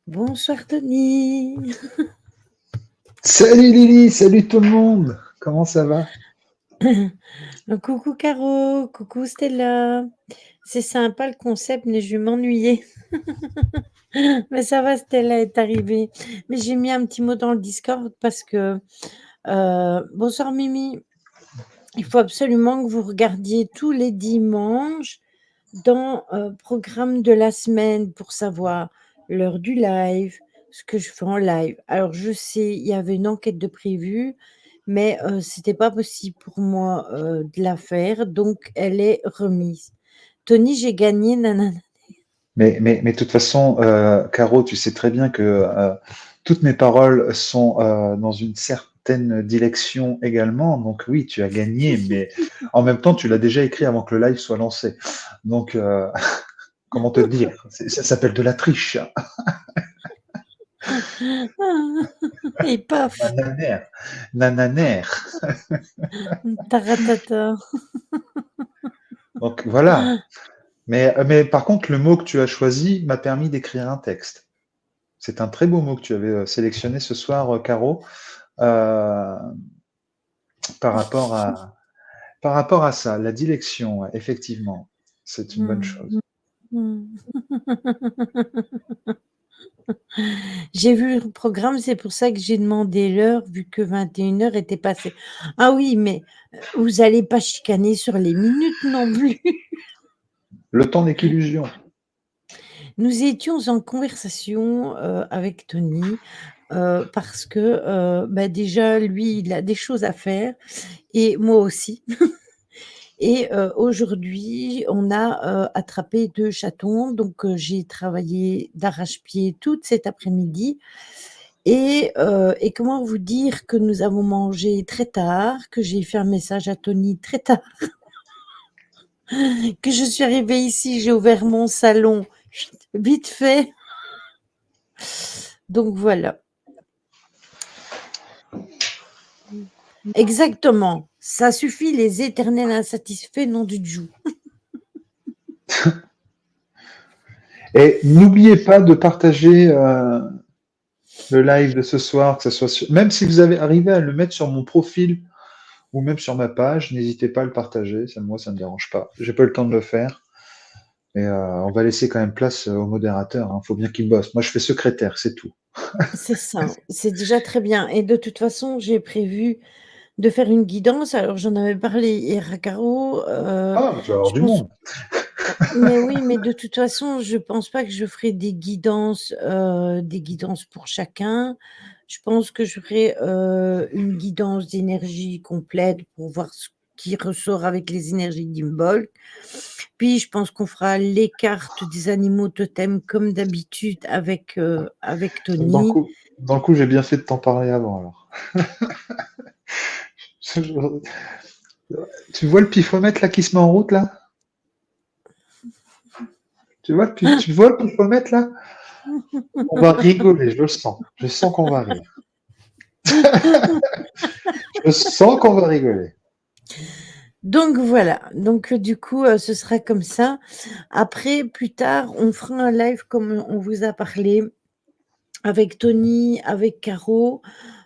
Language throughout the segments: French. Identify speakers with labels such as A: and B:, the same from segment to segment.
A: Bonsoir Tony.
B: Salut Lily, salut tout le monde. Comment ça va?
A: Coucou Caro, coucou Stella. C'est sympa le concept, mais je vais m'ennuyer. Mais ça va, Stella est arrivée. Mais j'ai mis un petit mot dans le Discord parce que... bonsoir Mimi. Il faut absolument que vous regardiez tous les dimanches dans programme de la semaine pour savoir l'heure du live, ce que je fais en live. Alors, je sais, il y avait une enquête de prévue, mais c'était pas possible pour moi de la faire, donc elle est remise. Tony, j'ai gagné, nanana.
B: Mais de toute façon, Caro, tu sais très bien que toutes mes paroles sont dans une certaine direction également. Donc oui, tu as gagné, mais en même temps, tu l'as déjà écrit avant que le live soit lancé. Donc, comment te dire? Ça s'appelle de la triche.
A: Et paf,
B: Nananère. Nananère.
A: taratata.
B: Donc voilà. Mais par contre, le mot que tu as choisi m'a permis d'écrire un texte. C'est un très beau mot que tu avais sélectionné ce soir, Caro, euh, par rapport à, par rapport à ça, la dilection, ouais, effectivement, c'est une bonne chose.
A: J'ai vu le programme, c'est pour ça que j'ai demandé l'heure, vu que 21 heures était passée. Ah oui, mais vous allez pas chicaner sur les minutes non plus.
B: Le temps n'est qu'illusion.
A: Nous étions en conversation avec Tony parce que bah, déjà, lui, il a des choses à faire et moi aussi. Et aujourd'hui, on a attrapé 2 chatons, donc j'ai travaillé d'arrache-pied toute cet après-midi. Et comment vous dire que nous avons mangé très tard, que j'ai fait un message à Tony très tard, que je suis arrivée ici, j'ai ouvert mon salon vite fait. Donc voilà. Exactement. Ça suffit les éternels insatisfaits, nom du Dieu.
B: Et n'oubliez pas de partager le live de ce soir, que ce soit même si vous avez arrivé à le mettre sur mon profil ou même sur ma page, n'hésitez pas à le partager. Ça, moi, ça ne me dérange pas. J'ai pas eu le temps de le faire. Et on va laisser quand même place au modérateur. Il faut bien qu'il bosse. Moi, je fais secrétaire, c'est tout.
A: C'est ça, c'est déjà très bien. Et de toute façon, j'ai prévu de faire une guidance. Alors, j'en avais parlé hier à Caro.
B: Ah, tu vas avoir
A: Je
B: du
A: pense.
B: monde.
A: Mais oui, mais de toute façon, je pense pas que je ferai des guidances pour chacun. Je pense que je ferai une guidance d'énergie complète pour voir ce qui ressort avec les énergies d'Imbolc. Puis, je pense qu'on fera les cartes des animaux totems comme d'habitude avec Tony.
B: Dans le coup, j'ai bien fait de t'en parler avant, alors. Tu vois le pifomètre là qui se met en route là? Tu vois le pifomètre là? On va rigoler, je le sens. Je sens qu'on va rire. Je sens qu'on va rigoler.
A: Donc voilà, donc du coup, ce sera comme ça. Après, plus tard, on fera un live comme on vous a parlé avec Tony, avec Caro.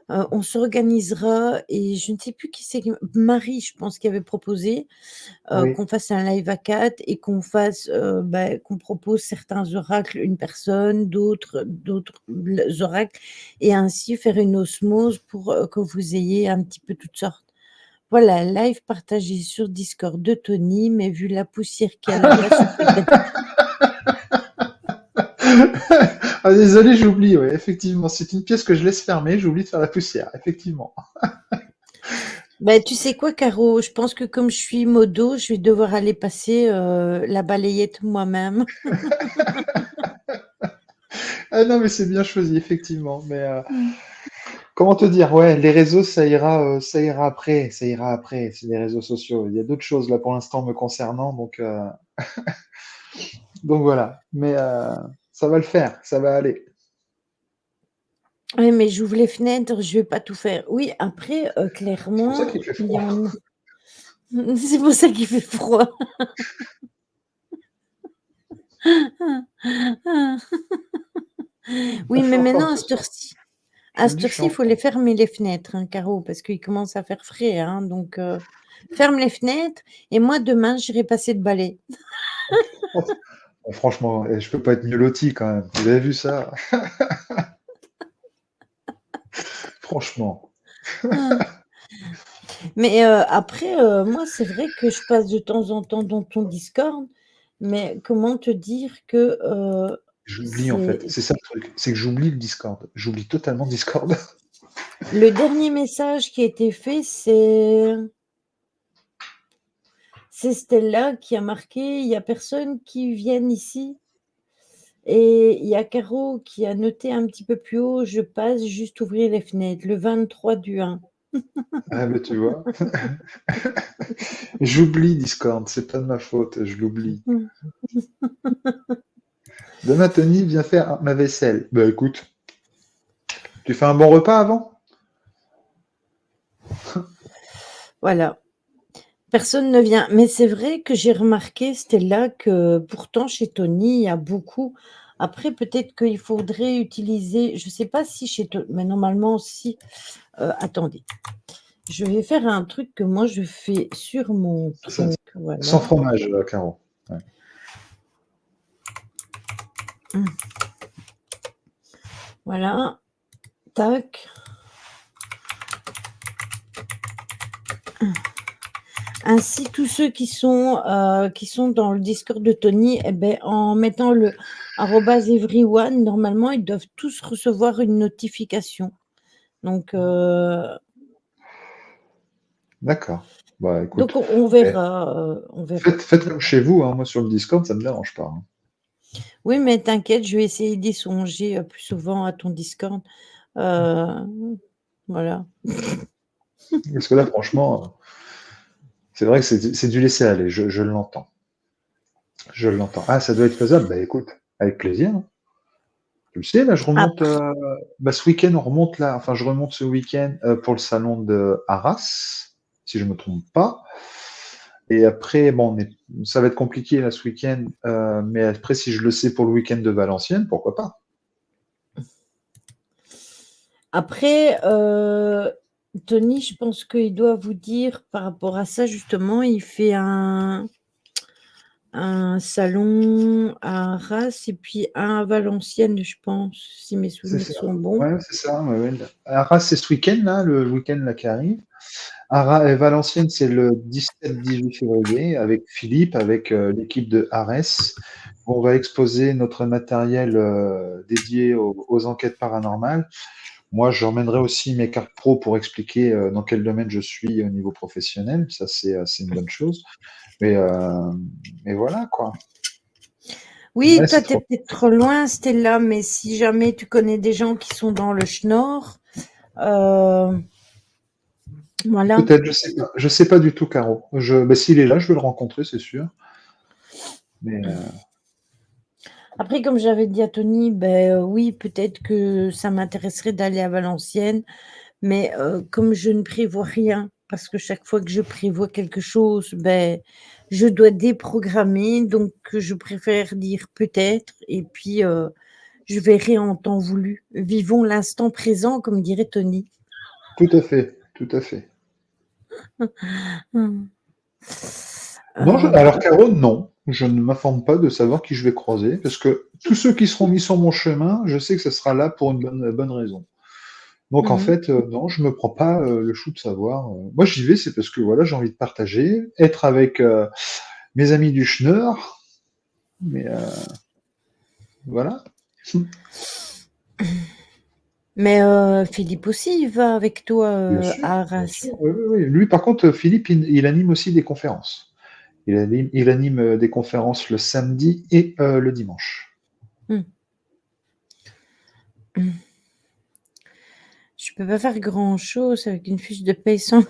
A: On s'organisera et je ne sais plus qui c'est, Marie, je pense, qui avait proposé
B: Oui.
A: qu'on fasse un live à 4 et qu'on fasse, bah, qu'on propose certains oracles, une personne, d'autres oracles et ainsi faire une osmose pour que vous ayez un petit peu toutes sortes. Voilà, live partagé sur Discord de Tony, mais vu la poussière qu'il y a là-bas, c'est pas grave.
B: Ah, désolé, j'oublie, ouais, effectivement. C'est une pièce que je laisse fermée, j'oublie de faire la poussière, effectivement.
A: Bah, tu sais quoi, Caro? Je pense que comme je suis modo, je vais devoir aller passer la balayette moi-même.
B: Ah non, mais c'est bien choisi, effectivement. Mais comment te dire, ouais, les réseaux, ça ira après, ça ira après. C'est les réseaux sociaux. Il y a d'autres choses là pour l'instant me concernant, donc voilà. Mais ça va le faire, ça va aller.
A: Oui, mais j'ouvre les fenêtres, je vais pas tout faire. Oui, après,
B: C'est pour ça
A: clairement,
B: qu'il fait
A: il y
B: froid.
A: en a. C'est pour ça qu'il fait froid. Oui, mais
B: Encore
A: maintenant,
B: ce soir.
A: à
B: Tu me
A: cette
B: dis, je suis
A: heure-ci,
B: en
A: il faut les
B: forme.
A: fermer les fenêtres, hein, Caro, parce qu'il commence à faire frais, hein, donc ferme les fenêtres et moi, demain, j'irai passer le balai.
B: Bon, franchement, je peux pas être mieux loti quand même. Vous avez vu ça? Franchement.
A: Ah. Mais après, moi, c'est vrai que je passe de temps en temps dans ton Discord, mais comment te dire que
B: J'oublie en fait.
A: c'est
B: C'est ça le truc. C'est que j'oublie le Discord. J'oublie totalement Discord.
A: le dernier message qui a été fait, c'est Stella qui a marqué: «Il y a personne qui vienne ici» et il y a Caro qui a noté un petit peu plus haut: «Je passe juste ouvrir les fenêtres, le 23 du 1».
B: Ah, bah, tu vois. J'oublie Discord. C'est pas de ma faute. Je l'oublie.
A: Mmh.
B: Demain, Tony vient faire ma vaisselle. Bah écoute, tu fais un bon repas avant?
A: Voilà. Personne ne vient. Mais c'est vrai que j'ai remarqué, Stella, que pourtant chez Tony, il y a beaucoup après peut-être qu'il faudrait utiliser je sais pas si chez To mais normalement si, attendez, je vais faire un truc que moi je fais sur mon
B: C'est ça.
A: truc,
B: Sans
A: voilà.
B: fromage, Caro. Ouais.
A: Mmh. Voilà, tac. Ainsi, tous ceux qui sont dans le Discord de Tony, eh beh, en mettant le arobase everyone, normalement, ils doivent tous recevoir une notification. Donc
B: D'accord. Bah écoute,
A: donc on
B: eh,
A: verra, on verra.
B: faites comme chez vous, hein. Moi sur le Discord, ça me dérange pas, hein.
A: Oui, mais t'inquiète, je vais essayer d'y songer, plus souvent à ton Discord. Heu, voilà.
B: Parce que là, franchement, c'est vrai que c'est du laisser aller. Je l'entends. Je l'entends. Ah, ça doit être faisable. Bah écoute, avec plaisir, hein. Tu le sais, là, je remonte.
A: Après
B: Bah, ce week-end, on remonte là. Enfin, je remonte ce week-end pour le salon de Arras, si je me trompe pas. Et après, bon, ça va être compliqué là ce week-end, mais après, si je le sais pour le week-end de Valenciennes, pourquoi pas?
A: après, Tony, je pense qu'il doit vous dire par rapport à ça justement, il fait un salon à Arras et puis un à Valenciennes, je pense, si mes
B: C'est
A: souvenirs
B: ça.
A: sont bons.
B: Ouais, c'est ça. Ouais, ouais. Arras, c'est ce week-end là, le week-end là qui arrive. Valenciennes, c'est le 17-18 février avec Philippe, avec l'équipe de Arès. On va exposer notre matériel dédié aux enquêtes paranormales. Moi, j'emmènerai aussi mes cartes pro pour expliquer dans quel domaine je suis au niveau professionnel. Ça, c'est une bonne chose. Mais, euh, mais voilà, quoi.
A: Oui,
B: Ouais,
A: toi,
B: c'est
A: tu es
B: trop.
A: peut-être trop loin, Stella, mais si jamais tu connais des gens qui sont dans le Schnorr, heu, voilà.
B: Peut-être, je sais pas. Je sais pas du tout, Caro. Bah, s'il est là, je vais le rencontrer, c'est sûr. Mais
A: Après, comme j'avais dit à Tony, ben, oui, peut-être que ça m'intéresserait d'aller à Valenciennes, mais comme je ne prévois rien, parce que chaque fois que je prévois quelque chose, ben, je dois déprogrammer, donc je préfère dire peut-être et puis, je verrai en temps voulu. Vivons l'instant présent, comme dirait Tony.
B: tout à fait, tout à fait.
A: Mmh.
B: Non, alors
A: Voilà.
B: Caro, non. Je ne m'informe pas de savoir qui je vais croiser, parce que tous ceux qui seront mis sur mon chemin, je sais que ce sera là pour une bonne raison. Donc en
A: Mmh.
B: fait, non, je me prends pas le chou de savoir. Moi, j'y vais, c'est parce que voilà, j'ai envie de partager, être avec mes amis du Schnorr, mais voilà.
A: Mais Philippe aussi, il va avec toi, à
B: Bien
A: Arras?
B: sûr, oui, oui, oui. Lui, par contre, Philippe, il anime aussi des conférences. Il anime des conférences le samedi et le dimanche.
A: Mmh. Mmh. Je peux pas faire grand-chose avec une fiche de paie sans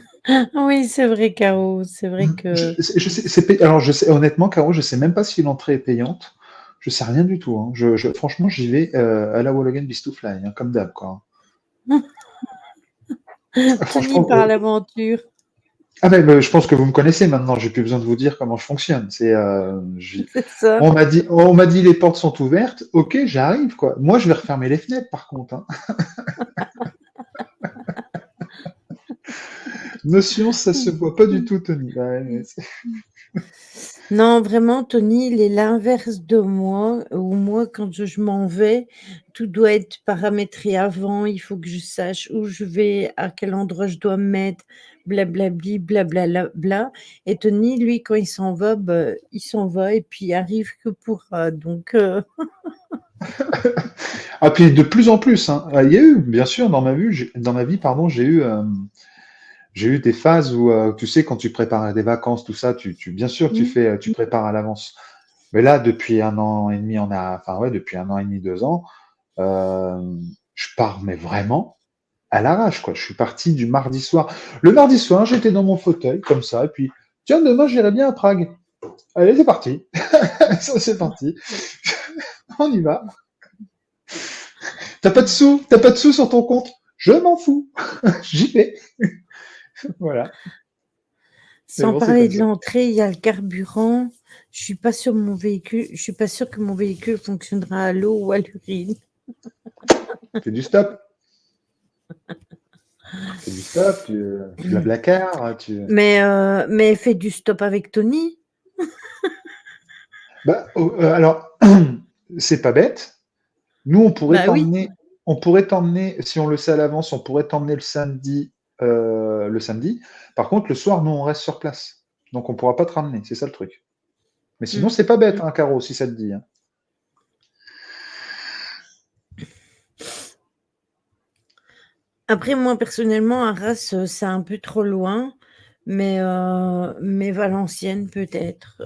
A: oui, c'est vrai, Caro, c'est vrai que
B: Alors je sais honnêtement, Caro, je sais même pas si l'entrée est payante. Je sais rien du tout, hein. Franchement, j'y vais à la Wall Again Beast to Fly, hein, comme d'hab, quoi.
A: Tony
B: Franchement,
A: part à l'aventure.
B: Ah mais je pense que vous me connaissez maintenant, j'ai plus besoin de vous dire comment je fonctionne.
A: C'est ça.
B: On m'a dit les portes sont ouvertes, ok, j'arrive quoi. Moi je vais refermer les fenêtres par contre, hein. Notion, ça se voit pas du tout, Tony. Ouais,
A: Non, vraiment, Tony, il est l'inverse de moi, où moi, quand je m'en vais, tout doit être paramétré avant, il faut que je sache où je vais, à quel endroit je dois me mettre, blablabli, blablabla. Et Tony, lui, quand il s'en va, bah, il s'en va et puis il arrive que pourra. Donc,
B: Ah puis de plus en plus, hein. Il y a eu, bien sûr, dans ma vie, pardon, j'ai eu des phases où, tu sais, quand tu prépares des vacances, tout ça, bien sûr,
A: mmh,
B: tu prépares à l'avance. Mais là, depuis 1 an et demi, enfin ouais, depuis 1 an et demi, 2 ans, euh, je pars, mais vraiment à l'arrache, quoi. Je suis parti du mardi soir. Le mardi soir, j'étais dans mon fauteuil, comme ça, et puis, tiens, demain, j'irai bien à Prague. Allez, c'est parti. Ça, c'est parti. On y va. T'as pas de sous sur ton compte? Je m'en fous. J'y vais. Voilà. Mais
A: sans
B: bon, c'est
A: parler
B: comme
A: de
B: ça.
A: l'entrée, il y a le carburant. Je suis pas sûre que mon véhicule fonctionnera à l'eau ou à l'urine.
B: Fais du stop. Fais du stop, tu laves la car,
A: Mais fais du stop avec Tony.
B: Bah, alors, c'est pas bête. Nous,
A: Bah oui.
B: on pourrait t'emmener, si on le sait à l'avance, on pourrait t'emmener le samedi. Par contre, le soir, nous, on reste sur place. Donc, on pourra pas te ramener. C'est ça le truc. Mais sinon,
A: Mm.
B: c'est pas bête, hein, Caro, si ça te dit, hein.
A: Après, moi, personnellement, Arras, c'est un peu trop loin, mais Valenciennes, peut-être.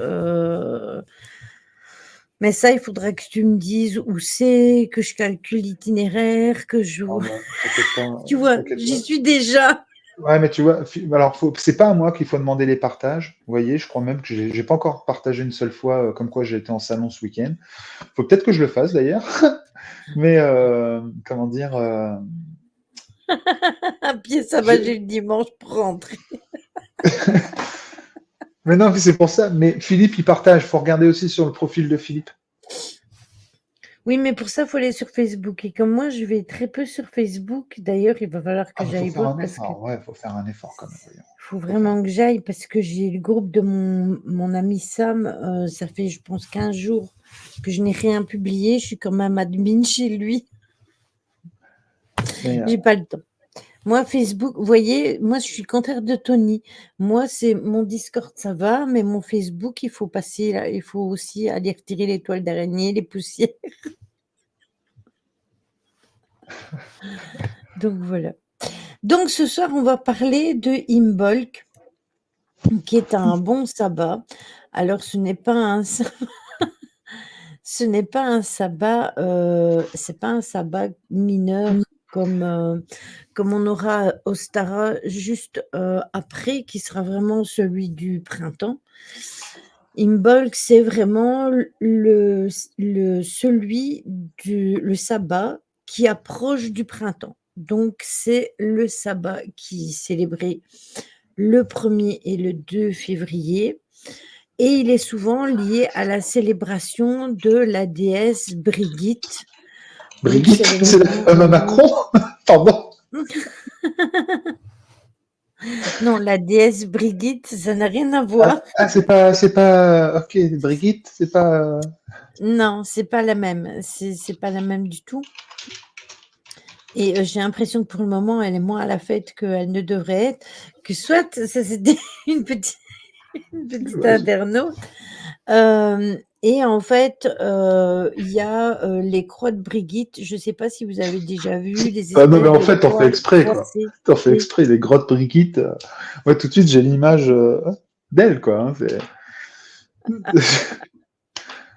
A: Mais ça, il faudra que tu me dises où c'est, que je calcule l'itinéraire, que je...
B: Oh non, t'inquiète pas,
A: Tu vois,
B: t'inquiète
A: j'y
B: pas.
A: suis déjà.
B: Ouais, mais tu vois, alors c'est pas à moi qu'il faut demander les partages. Vous voyez, je crois même que j'ai pas encore partagé une seule fois, comme quoi j'ai été en salon ce week-end. Faut peut-être que je le fasse d'ailleurs. Mais comment dire,
A: À pied, ça va, j'ai
B: j'ai-
A: le dimanche pour rentrer.
B: mais non, c'est pour ça. Mais Philippe, il partage. Faut regarder aussi sur le profil de Philippe.
A: Oui, mais pour ça, il faut aller sur Facebook. Et comme moi, je vais très peu sur Facebook, d'ailleurs, il va falloir que
B: Ah, mais faut
A: j'aille
B: faire
A: voir
B: un
A: parce que
B: effort. Ouais, faut faire un effort quand même. Voyons.
A: faut
B: Faut faire.
A: vraiment que j'aille parce que j'ai le groupe de mon ami Sam. Ça fait, je pense, 15 jours que je n'ai rien publié. Je suis quand même admin chez lui.
B: Mais
A: J'ai pas le temps. Moi, Facebook, vous voyez, moi, je suis le contraire de Tony. Moi, c'est mon Discord, ça va, mais mon Facebook, il faut passer, là, il faut aussi aller retirer les toiles d'araignée, les poussières. Donc voilà. Donc ce soir, on va parler de Imbolc, qui est un bon sabbat. Alors, ce n'est pas un sabbat, c'est pas un sabbat mineur comme on aura Ostara juste après, qui sera vraiment celui du printemps. Imbolc, c'est vraiment le sabbat qui approche du printemps. Donc, c'est le sabbat qui est célébré le 1er et le 2 février. Et il est souvent lié à la célébration de la déesse Brigitte. Donc,
B: Brigitte,
A: c'est le
B: c'est la
A: moment.
B: femme à Macron. Pardon.
A: Non, la déesse Brigitte, ça n'a rien à
B: Ah,
A: voir.
B: ah, c'est pas. Ok, Brigitte, c'est pas.
A: Non, c'est pas la même. C'est pas la même du tout. Et j'ai l'impression que pour le moment, elle est moins à la fête qu'elle ne devrait être. Que soit, ça c'était une petite, une petite
B: Ouais,
A: internaute. Et en fait, il y a les croix de Brigitte. Je ne sais pas si vous avez déjà vu les
B: Ah non, mais
A: espèces
B: en
A: de
B: fait, t'en fais
A: croix
B: exprès, quoi.
A: froissées.
B: T'en fais exprès, les grottes Brigitte. Ouais, tout de suite, j'ai l'image d'elle, quoi, hein.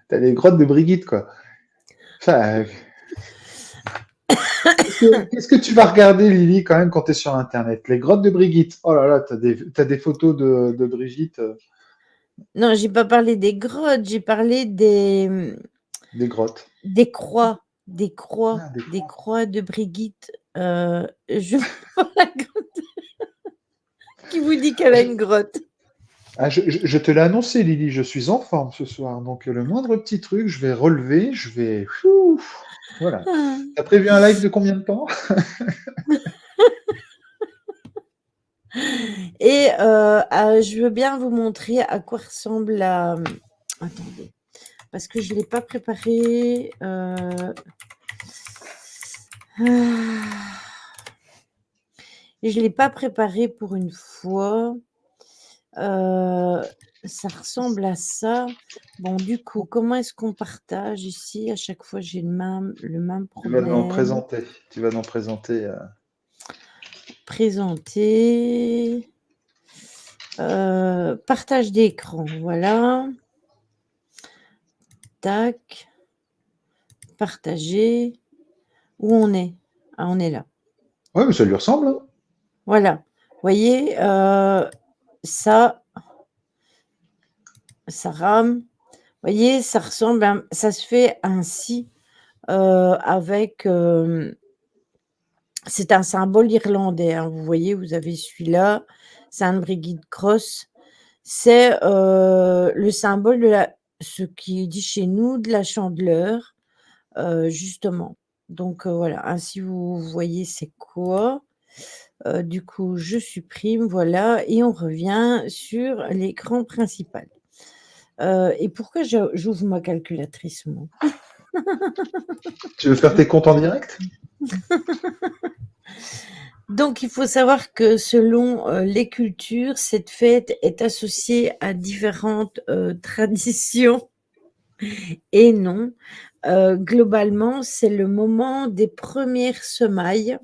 B: T'as les grottes de Brigitte, quoi. Enfin, qu'est-ce que tu vas regarder, Lily, quand même, quand t'es sur Internet? Les grottes de Brigitte. Oh là là, t'as des photos de Brigitte,
A: Non, j'ai pas parlé des grottes, j'ai parlé
B: des grottes.
A: des croix,
B: Ah, des
A: des
B: croix.
A: croix de Brigitte. Je Qui vous dit qu'elle a une grotte?
B: Ah, je te l'ai annoncé, Lily, je suis en forme ce soir. Donc, le moindre petit truc, je vais relever, je vais. Voilà.
A: Ah.
B: T'as prévu un live de combien de temps?
A: Et je veux bien vous montrer à quoi ressemble la. Attendez, parce que je ne l'ai pas préparé. Je ne l'ai pas préparé pour une fois. Ça ressemble à ça. Bon, du coup, comment est-ce qu'on partage ici? À chaque fois, j'ai le même
B: Tu vas nous
A: problème.
B: présenter. Tu vas nous présenter.
A: Présenter. Partage d'écran, voilà. Tac. Partager. Où on est? Ah, on est là.
B: Ouais, mais ça lui ressemble, hein.
A: Voilà. Vous voyez, ça rame. Vous voyez, ça ressemble ça se fait ainsi avec c'est un symbole irlandais, hein. Vous voyez, vous avez celui-là, Sainte Brigid Cross. C'est le symbole de ce qui dit chez nous de la Chandeleur, justement. Donc voilà, ainsi vous voyez c'est quoi. Du coup, je supprime, voilà, et on revient sur l'écran principal. Et pourquoi j'ouvre ma calculatrice, moi?
B: Tu veux faire tes comptes en direct?
A: Donc, il faut savoir que selon les cultures, cette fête est associée à différentes traditions et non. Globalement, c'est le moment des premières semailles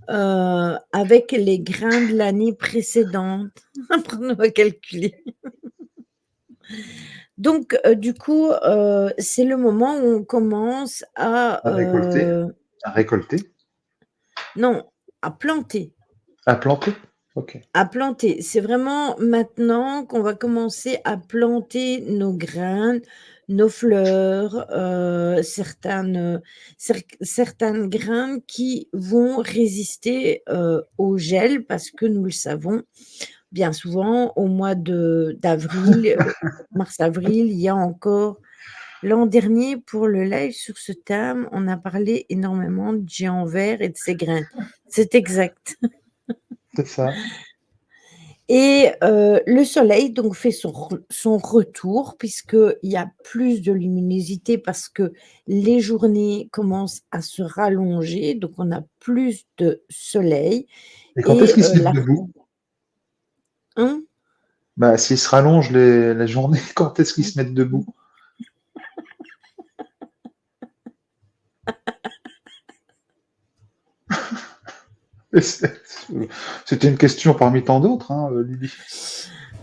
A: avec les grains de l'année précédente. Apprenons à calculer. Donc, du coup, c'est le moment où on commence à,
B: À récolter. À récolter.
A: non, à planter.
B: À planter. Ok.
A: À planter. C'est vraiment maintenant qu'on va commencer à planter nos graines, nos fleurs, certaines graines qui vont résister, au gel parce que nous le savons, bien souvent au mois d'avril, mars-avril, il y a encore l'an dernier pour le live sur ce thème, on a parlé énormément de géant vert et de ses graines. C'est exact.
B: C'est ça.
A: Et le soleil donc fait son retour puisqu'il y a plus de luminosité parce que les journées commencent à se rallonger, donc on a plus de soleil
B: Et quand est-ce
A: et
B: qu'ils se mettent
A: la
B: debout?
A: hein?
B: Bah, s'ils se rallongent la journée, quand est-ce qu'ils se mettent debout? Et C'était une question parmi tant d'autres, hein, Lily.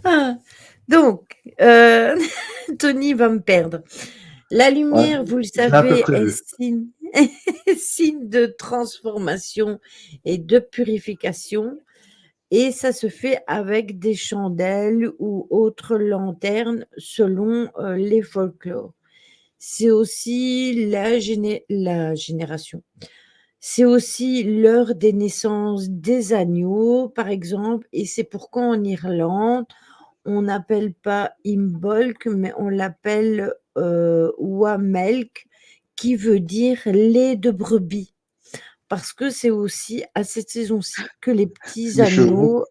A: Ah! Donc Tony va me perdre. La
B: Ouais,
A: lumière, vous le
B: je l'ai à peu
A: savez,
B: près
A: est
B: vu.
A: signe signe de transformation et de purification. Et ça se fait avec des chandelles ou autres lanternes selon, les folklores. C'est aussi la génération. C'est aussi l'heure des naissances des agneaux, par exemple, et c'est pourquoi en Irlande, on n'appelle pas Imbolc, mais on l'appelle, Wamelk, qui veut dire lait de brebis. Parce que c'est aussi à cette saison-ci que les
B: C'est
A: petits
B: du chevreau.
A: agneaux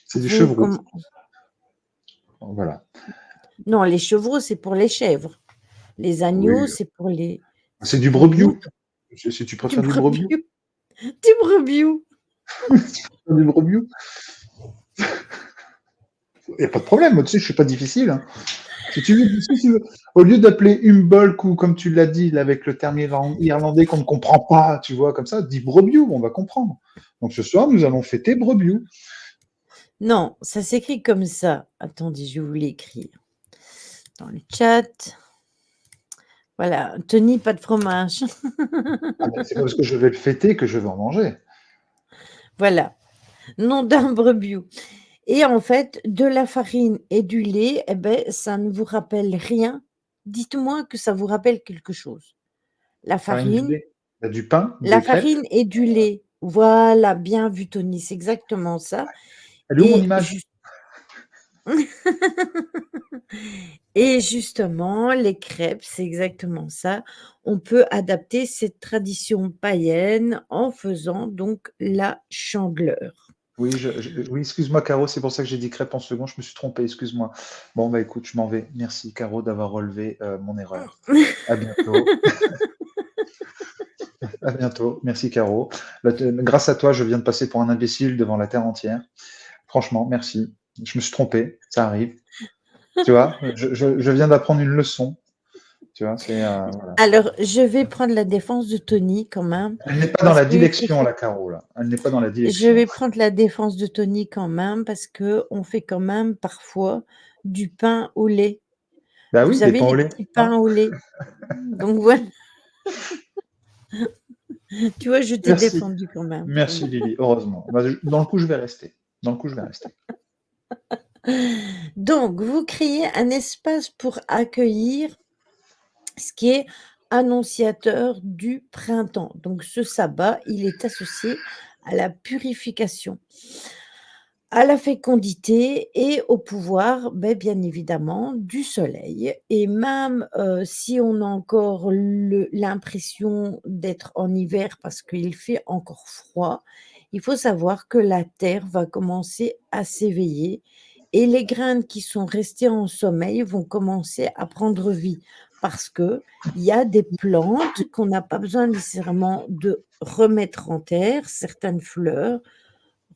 B: C'est du
A: vont
B: chevreau.
A: comme
B: Voilà.
A: non, les chevreaux, c'est pour les chèvres. Les agneaux,
B: Oui.
A: c'est pour
B: C'est du
A: les
B: brebiou.
A: moutons.
B: Si tu
A: Du
B: préfères du brebiou.
A: brebiou, du brebiou.
B: Du brebiou. Il n'y a pas de problème, moi, tu sais, je suis pas difficile, hein. Si tu veux, au lieu d'appeler Humboldt ou comme tu l'as dit, là, avec le terme irlandais qu'on ne comprend pas, tu vois, comme ça, dis brebiou, on va comprendre. Donc ce soir, nous allons fêter brebiou.
A: Non, ça s'écrit comme ça. Attendez, je vais vous l'écrire dans le chat. Voilà, Tony, pas de fromage.
B: Ah ben, c'est pas parce que je vais le fêter que je vais en manger.
A: Voilà, nom d'un brebiou. Et en fait, de la farine et du lait, eh beh, ça ne vous rappelle rien. Dites-moi que ça vous rappelle quelque chose. La
B: Farine, du
A: farine
B: lait, bah, du pain,
A: la
B: des crêpes.
A: farine et du lait. Voilà, bien vu Tony, c'est exactement ça.
B: Elle est où mon
A: et
B: image?
A: jus et justement, les crêpes, c'est exactement ça. On peut adapter cette tradition païenne en faisant donc la Chandeleur.
B: Oui, oui, excuse-moi, Caro, c'est pour ça que j'ai dit crêpe en second. Je me suis trompé, excuse-moi. Bon, bah écoute, je m'en vais. Merci, Caro, d'avoir relevé mon erreur. À bientôt. À bientôt. Merci, Caro. Grâce à toi, je viens de passer pour un imbécile devant la terre entière. Franchement, merci. Je me suis trompé, ça arrive. Tu vois, je viens d'apprendre une leçon. Tu vois, c'est voilà.
A: Alors, je vais prendre la défense de Tony quand même,
B: Elle n'est pas dans
A: parce
B: la
A: que
B: direction, la Caro, là. Elle n'est pas dans la
A: je
B: direction.
A: vais prendre la défense de Tony quand même, parce qu'on fait quand même parfois du pain au lait.
B: Bah
A: Vous
B: oui, des
A: savez,
B: pains au
A: les
B: lait.
A: petits
B: Hein.
A: pains au lait? Donc voilà, tu vois, je t'ai
B: Merci.
A: défendu quand même,
B: Merci,
A: Tony.
B: Lily. Heureusement. Bah, dans le coup, je vais rester. Dans le coup, je vais rester.
A: Donc, vous créez un espace pour accueillir ce qui est annonciateur du printemps. Donc, ce sabbat, il est associé à la purification, à la fécondité et au pouvoir, beh, bien évidemment, du soleil. Et même si on a encore l'impression d'être en hiver parce qu'il fait encore froid, il faut savoir que la terre va commencer à s'éveiller et les graines qui sont restées en sommeil vont commencer à prendre vie parce que il y a des plantes qu'on n'a pas besoin nécessairement de remettre en terre, certaines fleurs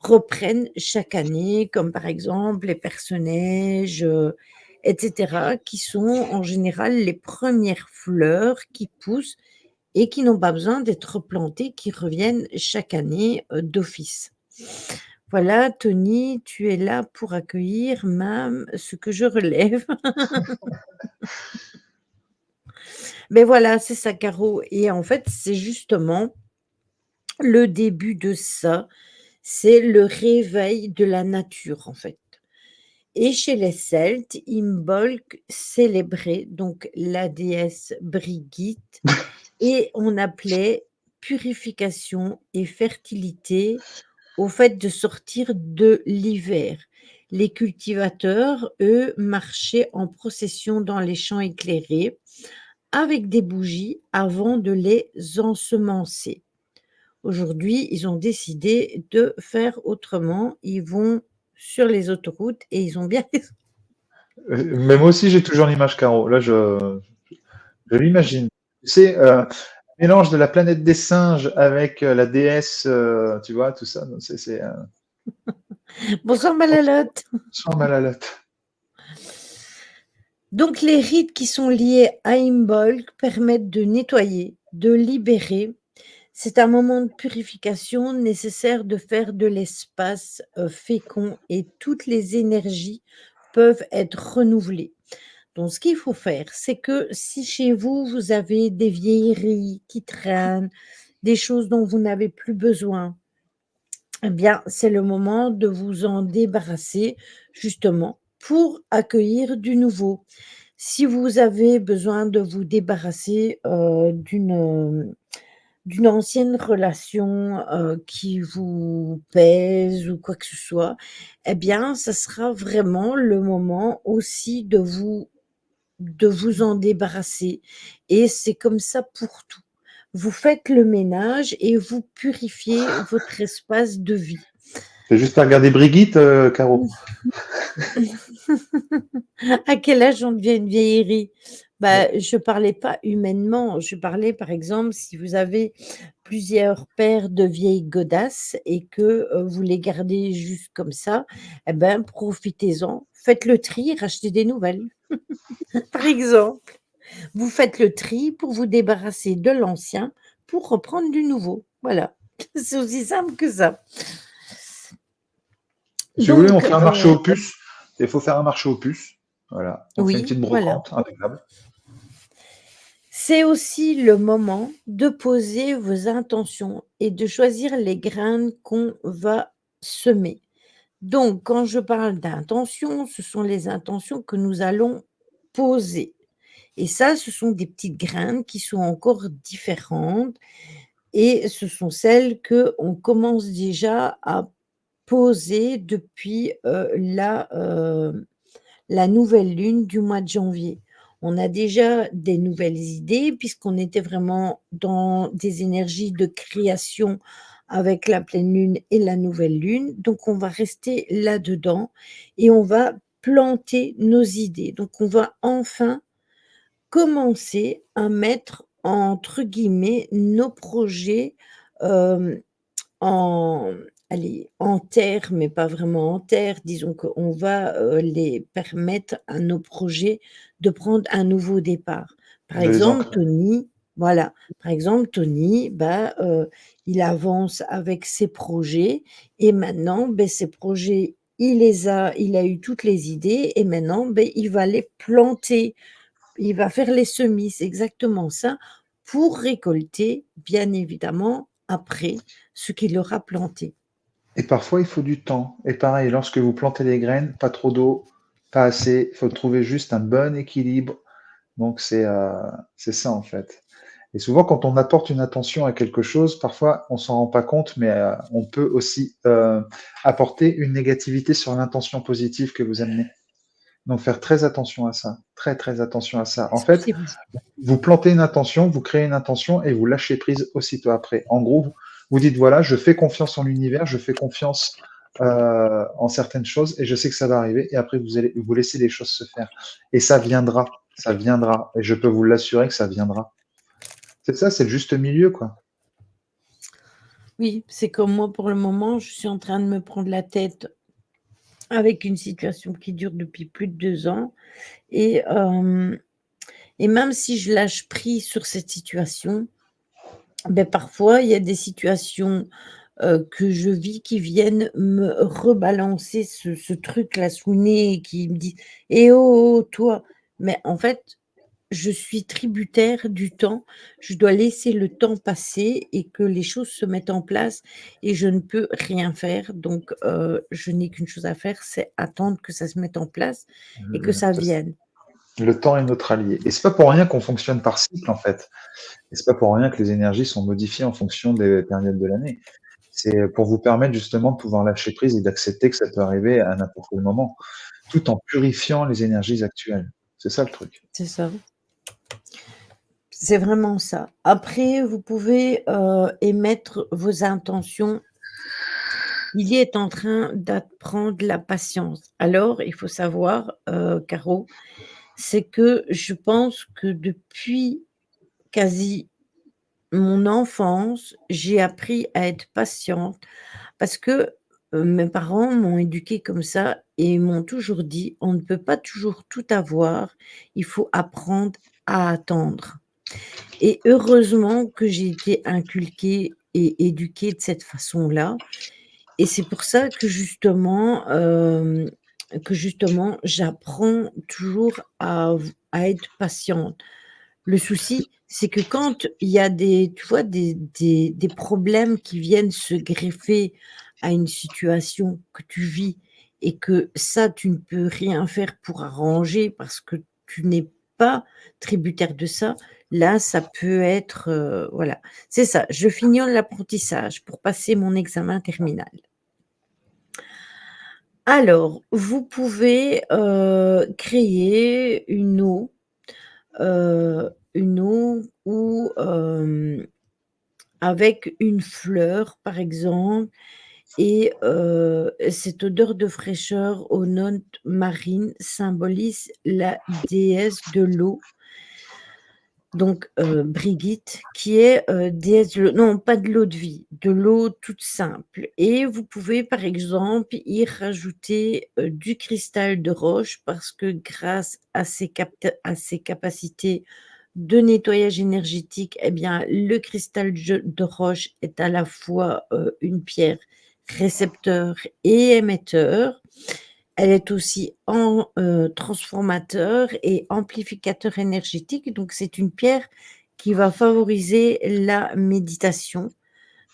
A: reprennent chaque année, comme par exemple les personnages, et cetera, qui sont en général les premières fleurs qui poussent et qui n'ont pas besoin d'être replantées, qui reviennent chaque année, d'office. Voilà, Tony, tu es là pour accueillir même ce que je relève. Mais voilà, c'est ça, Caro et en fait, c'est justement le début de ça, c'est le réveil de la nature, en fait. Et chez les Celtes, Imbolc célébrait donc la déesse Brigitte et on appelait purification et fertilité au fait de sortir de l'hiver. Les cultivateurs, eux, marchaient en procession dans les champs éclairés avec des bougies avant de les ensemencer. Aujourd'hui, ils ont décidé de faire autrement. Ils vont sur les autoroutes et ils ont bien
B: Mais moi aussi, j'ai toujours l'image, Caro. Là, je l'imagine. Tu sais, mélange de la planète des singes avec la déesse, tu vois, tout ça. Donc,
A: bonsoir
B: on
A: Malalotte.
B: se sent mal à la tête.
A: Donc les rites qui sont liés à Imbolc permettent de nettoyer, de libérer. C'est un moment de purification nécessaire de faire de l'espace fécond et toutes les énergies peuvent être renouvelées. Donc ce qu'il faut faire, c'est que si chez vous, vous avez des vieilleries qui traînent, des choses dont vous n'avez plus besoin, eh bien, c'est le moment de vous en débarrasser justement pour accueillir du nouveau. Si vous avez besoin de vous débarrasser, d'une ancienne relation, qui vous pèse ou quoi que ce soit, eh bien, ça sera vraiment le moment aussi de vous en débarrasser et c'est comme ça pour tout. Vous faites le ménage et vous purifiez votre espace de vie.
B: Fais juste à regarder Brigitte, Caro.
A: À quel âge on devient une vieillerie? Bah, je parlais pas humainement, je parlais par exemple si vous avez plusieurs paires de vieilles godasses et que, vous les gardez juste comme ça, eh ben, profitez-en, faites le tri, rachetez des nouvelles. Par exemple, vous faites le tri pour vous débarrasser de l'ancien pour reprendre du nouveau. Voilà, c'est aussi simple que ça.
B: Si vous voulez, on
A: Donc,
B: fait un marché aux puces. Il faut faire un marché aux puces. Voilà. On fait une
A: oui,
B: petite
A: voilà.
B: brocante impeccable.
A: C'est aussi le moment de poser vos intentions et de choisir les graines qu'on va semer. Donc, quand je parle d'intentions, ce sont les intentions que nous allons poser. Et ça, ce sont des petites graines qui sont encore différentes et ce sont celles que on commence déjà à posé depuis, la nouvelle lune du mois de janvier. On a déjà des nouvelles idées puisqu'on était vraiment dans des énergies de création avec la pleine lune et la nouvelle lune. Donc on va rester là-dedans et on va planter nos idées. Donc on va enfin commencer à mettre entre guillemets «nos projets», hem en allez, en terre, mais pas vraiment en terre. Disons qu'on va, les permettre à nos projets de prendre un nouveau départ. Par
B: De les
A: exemple,
B: ancrer.
A: Tony voilà, par exemple, Tony, bah, il avance avec ses projets et maintenant, beh, ses projets, il a eu toutes les idées et maintenant, beh, il va les planter. Il va faire les semis, c'est exactement ça, pour récolter, bien évidemment, après, ce qu'il aura planté.
B: Et parfois, il faut du temps. Et pareil, lorsque vous plantez les graines, pas trop d'eau, pas assez. Il faut trouver juste un bon équilibre. Donc, c'est ça, en fait. Et souvent, quand on apporte une attention à quelque chose, parfois, on s'en rend pas compte, mais on peut aussi apporter une négativité sur l'intention positive que vous amenez. Donc, faire très attention à ça. Très, très attention à ça. En
A: C'est
B: fait,
A: possible.
B: vous plantez une intention, vous créez une intention et vous lâchez prise aussitôt après. En gros, vous dites, voilà, je fais confiance en l'univers, je fais confiance en certaines choses et je sais que ça va arriver. Et après, vous allez vous laisser les choses se faire. Et ça viendra, ça viendra. Et je peux vous l'assurer que ça viendra. C'est ça, c'est le juste milieu, quoi.
A: Oui, c'est comme moi pour le moment, je suis en train de me prendre la tête avec une situation qui dure depuis plus de 2 ans et hem et même si je lâche prise sur cette situation, beh, parfois il y a des situations que je vis qui viennent me rebalancer ce truc-là sous le nez et qui me dit: «Eh oh, oh, toi!» mais en fait, je suis tributaire du temps. Je dois laisser le temps passer et que les choses se mettent en place et je ne peux rien faire donc je n'ai qu'une chose à faire, c'est attendre que ça se mette en place et que ça vienne.
B: Le temps est notre allié. Et c'est pas pour rien qu'on fonctionne par cycle, en fait. Et c'est pas pour rien que les énergies sont modifiées en fonction des périodes de l'année. C'est pour vous permettre justement de pouvoir lâcher prise et d'accepter que ça peut arriver à n'importe quel moment, tout en purifiant les énergies actuelles. C'est ça le truc.
A: C'est ça. C'est vraiment ça. Après, vous pouvez, émettre vos intentions. Il est en train d'apprendre la patience. Alors, il faut savoir, Caro, c'est que je pense que depuis quasi mon enfance, j'ai appris à être patiente parce que, mes parents m'ont éduquée comme ça et m'ont toujours dit: «On ne peut pas toujours tout avoir, il faut apprendre à attendre». Et heureusement que j'ai été inculquée et éduquée de cette façon-là et c'est pour ça que justement j'apprends toujours à être patiente. Le souci, c'est que quand il y a des tu vois des problèmes qui viennent se greffer à une situation que tu vis et que ça, tu ne peux rien faire pour arranger parce que tu n'es pas tributaire de ça, là, ça peut être, voilà. C'est ça, je fignole l'apprentissage pour passer mon examen terminal. Alors, vous pouvez, créer une eau ou avec une fleur, par exemple et cette odeur de fraîcheur aux notes marines symbolise la déesse de l'eau, donc Brigitte, qui est, déesse de l'eau non, pas de l'eau de vie, de l'eau toute simple et vous pouvez, par exemple, y rajouter, du cristal de roche parce que grâce à ses capacités de nettoyage énergétique et bien, le cristal de roche est à la fois, une pierre récepteur et émetteur. Elle est aussi transformateur et amplificateur énergétique, donc c'est une pierre qui va favoriser la méditation.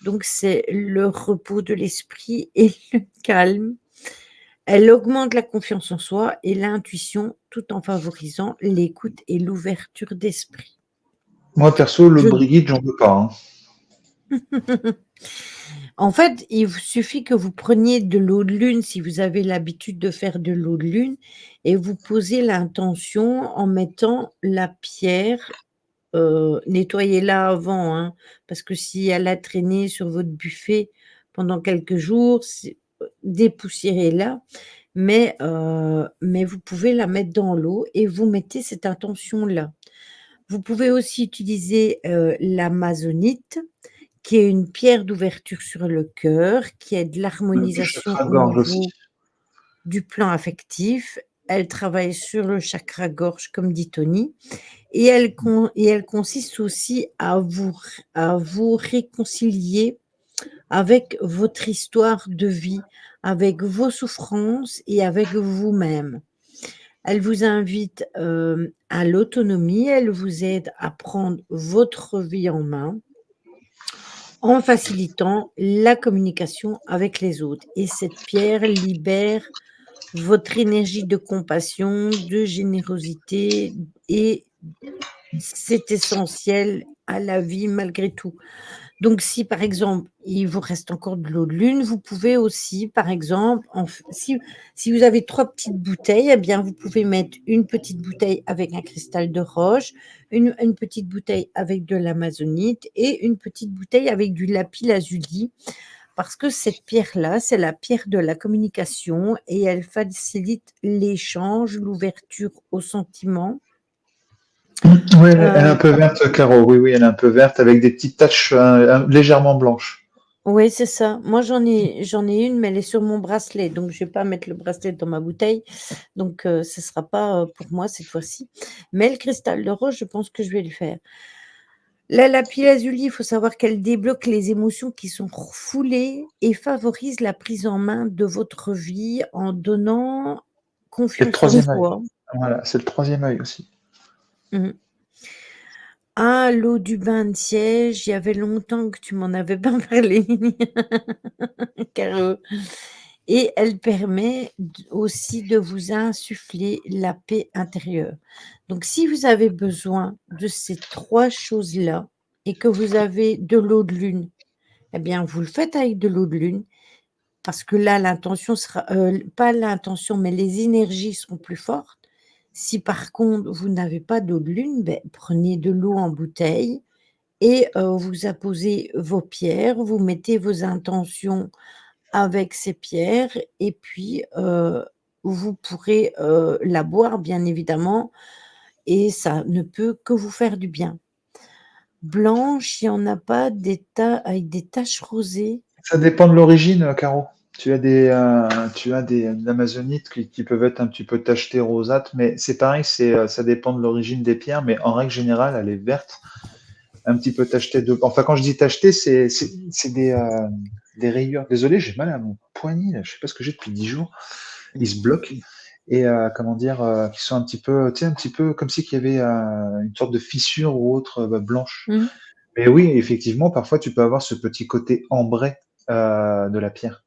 A: Donc c'est le repos de l'esprit et le calme. Elle augmente la confiance en soi et l'intuition tout en favorisant l'écoute et l'ouverture d'esprit.
B: Moi, perso, l'eau
A: Je
B: de Brigitte, j'en veux pas, hein.
A: En fait, il vous suffit que vous preniez de l'eau de lune, si vous avez l'habitude de faire de l'eau de lune et vous posez l'intention en mettant la pierre, nettoyez-la avant, hein, parce que si elle a traîné sur votre buffet pendant quelques jours, dépoussiérez-la, mais vous pouvez la mettre dans l'eau et vous mettez cette intention-là. Vous pouvez aussi utiliser, l'amazonite, qui est une pierre d'ouverture sur le cœur, qui est de
B: Du
A: l'harmonisation au
B: chakra-gorge aussi.
A: niveau du plan affectif. Elle travaille sur le chakra gorge, comme dit Tony, et elle consiste aussi à vous réconcilier avec votre histoire de vie, avec vos souffrances et avec vous-même. Elle vous invite, à l'autonomie, elle vous aide à prendre votre vie en main en facilitant la communication avec les autres, et cette pierre libère votre énergie de compassion, de générosité, et c'est essentiel à la vie malgré tout. Donc si, par exemple, il vous reste encore de l'eau de lune, vous pouvez aussi, par exemple, si vous avez 3 petites bouteilles, eh bien, vous pouvez mettre une petite bouteille avec un cristal de roche, une petite bouteille avec de l'amazonite et une petite bouteille avec du lapis-lazuli, parce que cette pierre-là, c'est la pierre de la communication et elle facilite l'échange, l'ouverture aux sentiments.
B: Oui, elle est un
A: Heu
B: peu verte, Caro. Oui, oui, elle est un peu verte avec des petites taches légèrement blanches.
A: Oui, c'est ça. Moi, j'en ai une, mais elle est sur mon bracelet, donc je vais pas mettre le bracelet dans ma bouteille, donc ce sera pas, pour moi cette fois-ci. Mais le cristal de rose, je pense que je vais le faire. La lapis-lazuli, il faut savoir qu'elle débloque les émotions qui sont refoulées et favorise la prise en main de votre vie en donnant
B: Et le
A: confiance en
B: troisième œil.
A: soi.
B: Voilà, c'est le troisième œil aussi.
A: Mmh. Ah, l'eau du bain de siège, il y avait longtemps que tu m'en avais pas parlé, Caro. Et elle permet aussi de vous insuffler la paix intérieure. Donc si vous avez besoin de ces 3 choses-là et que vous avez de l'eau de lune, eh bien, vous le faites avec de l'eau de lune, parce que là, l'intention sera, pas l'intention, mais les énergies seront plus fortes. Si par contre, vous n'avez pas d'eau de lune, beh, prenez de l'eau en bouteille et vous apposez vos pierres, vous mettez vos intentions avec ces pierres et puis, vous pourrez, la boire bien évidemment, et ça ne peut que vous faire du bien. Blanche, il y en a pas des ta avec des taches rosées?
B: Ça dépend de l'origine, Caro. Tu as des amazonites qui peuvent être un petit peu tachetées rosâtres, mais c'est pareil, ça dépend de l'origine des pierres, mais en règle générale, elle est verte, un petit peu tachetée de. Enfin, quand je dis tachetée, c'est des rayures. Désolé, j'ai mal à mon poignet, là. Je sais pas ce que j'ai depuis 10 jours. Il se bloque. Et comment dire, qui sont un petit peu, tu sais, un petit peu comme si qu'il y avait une sorte de fissure ou autre blanche.
A: Mmh.
B: Mais oui, effectivement, parfois tu peux avoir ce petit côté ambré de la pierre.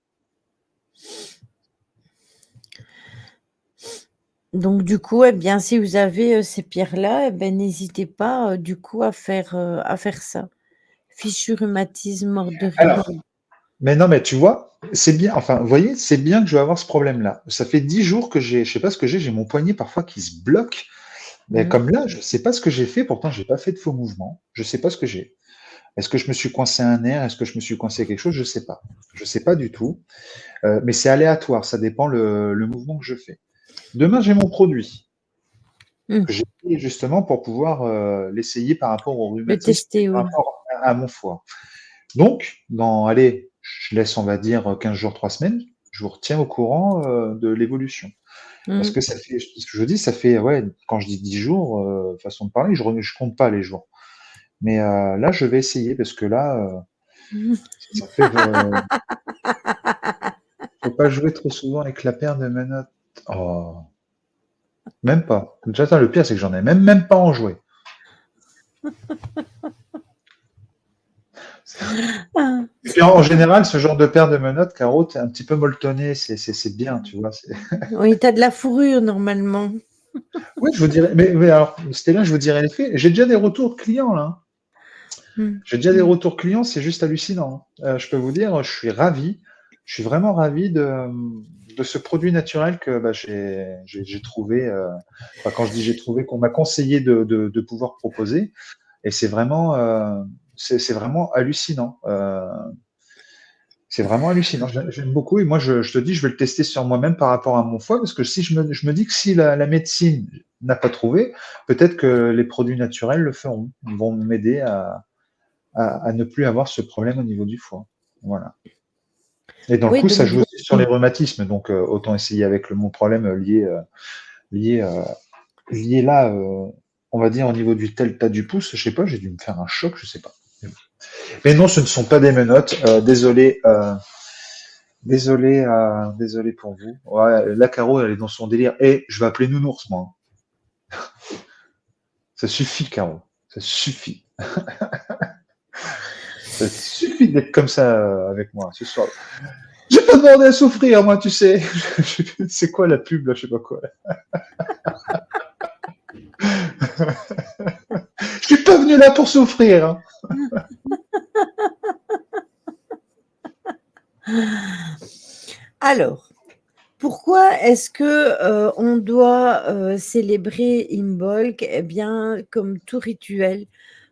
A: Donc du coup, eh bien, si vous avez, ces pierres-là, eh ben, n'hésitez pas, du coup, à faire ça. Fichu rhumatisme, mort de rire.
B: Alors, mais non, mais tu vois, c'est bien, enfin, vous voyez, c'est bien que je vais avoir ce problème-là. Ça fait 10 jours que je sais pas ce que j'ai mon poignet parfois qui se bloque. Mais
A: Mmh.
B: comme là, je sais pas ce que j'ai fait, pourtant j'ai pas fait de faux mouvements. Je sais pas ce que j'ai. Est-ce que je me suis coincé un nerf? Est-ce que je me suis coincé quelque chose? Je sais pas. Je sais pas du tout. Mais c'est aléatoire, ça dépend le mouvement que je fais. Demain, j'ai mon produit
A: Mmh.
B: que j'ai pris justement pour pouvoir l'essayer par rapport au
A: Le
B: rhumatisme et
A: tester,
B: par
A: oui.
B: rapport à mon foie. Donc, allez, je laisse, on va dire, 15 jours, 3 semaines, je vous retiens au courant de l'évolution. Parce
A: Mmh.
B: que ça fait, ce que je dis, ça fait, ouais, quand je dis 10 jours, façon de parler, je compte pas les jours. Mais là, je vais essayer parce que là, ça fait, faut pas jouer trop souvent avec la paire de menottes. Oh, même pas. Déjà, le pire, c'est que j'en ai même pas en joué.
A: Ah.
B: Et puis en général, ce genre de paire de menottes, Caro, t'es un petit peu molletonné, c'est bien, tu vois.
A: Oui, tu as de la fourrure normalement.
B: Oui, je vous dirais, mais alors, Stella, je vous dirais les faits. J'ai déjà des retours clients là.
A: Mmh.
B: J'ai déjà des retours clients, c'est juste hallucinant. Je peux vous dire, je suis ravi. Je suis vraiment ravi de ce produit naturel que bah, j'ai trouvé. Enfin, quand je dis j'ai trouvé, qu'on m'a conseillé de pouvoir proposer. Et c'est vraiment hallucinant. C'est vraiment hallucinant. J'aime beaucoup. Et moi, je te dis, je vais le tester sur moi-même par rapport à mon foie, parce que si je me dis que si la médecine n'a pas trouvé, peut-être que les produits naturels le feront. Ils vont m'aider à ne plus avoir ce problème au niveau du foie. Voilà. Et dans le
A: Oui,
B: coup, ça
A: donc
B: joue aussi sur les rhumatismes. Donc, autant essayer avec mon problème lié, euh, lié là, on va dire au niveau du delta du pouce. Je sais pas, j'ai dû me faire un choc, je sais pas. Mais non, ce ne sont pas des menottes. Désolé, désolé pour vous. Ouais, la Caro, elle est dans son délire. Et je vais appeler Nounours, moi. Ça suffit, Caro. Ça suffit. Ça suffit d'être comme ça avec moi ce soir. J'ai pas demandé à souffrir, moi, tu sais. C'est quoi la pub, là, je sais pas quoi. Je suis pas venu là pour souffrir. Hein.
A: alors, pourquoi est-ce que, on doit, célébrer Imbolc? Eh bien, comme tout rituel,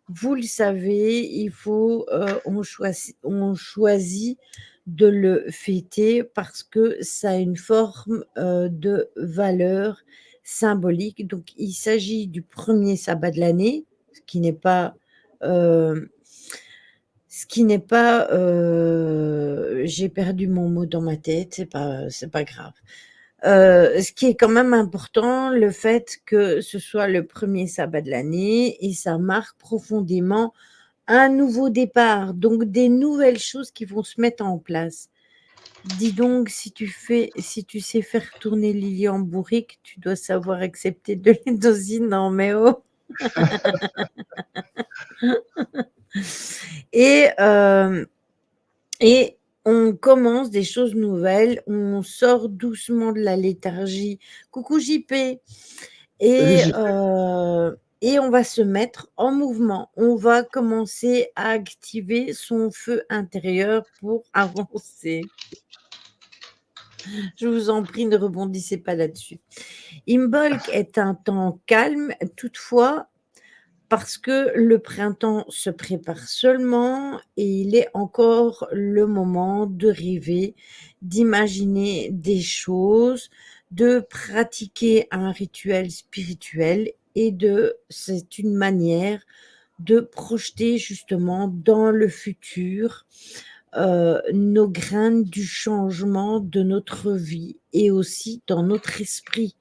A: vous le savez, il faut, on choisit de le fêter parce que ça a une forme, de valeur symbolique. Donc il s'agit du premier sabbat de l'année, ce qui n'est pas, hem j'ai perdu mon mot dans ma tête, c'est pas grave. Ce qui est quand même important, le fait que ce soit le premier sabbat de l'année et ça marque profondément un nouveau départ, donc des nouvelles choses qui vont se mettre en place. Dis donc, si tu sais faire tourner Lilian bourrique, tu dois savoir accepter de l'édosine, non mais oh! Et et on commence des choses nouvelles, on sort doucement de la léthargie. Coucou JP.
B: Salut,
A: Et
B: JP.
A: et on va se mettre en mouvement. On va commencer à activer son feu intérieur pour avancer. Je vous en prie, ne rebondissez pas là-dessus. Imbolc est un temps calme, toutefois, parce que le printemps se prépare seulement et il est encore le moment de rêver, d'imaginer des choses, de pratiquer un rituel spirituel et c'est une manière de projeter justement dans le futur, nos graines du changement de notre vie et aussi dans notre esprit.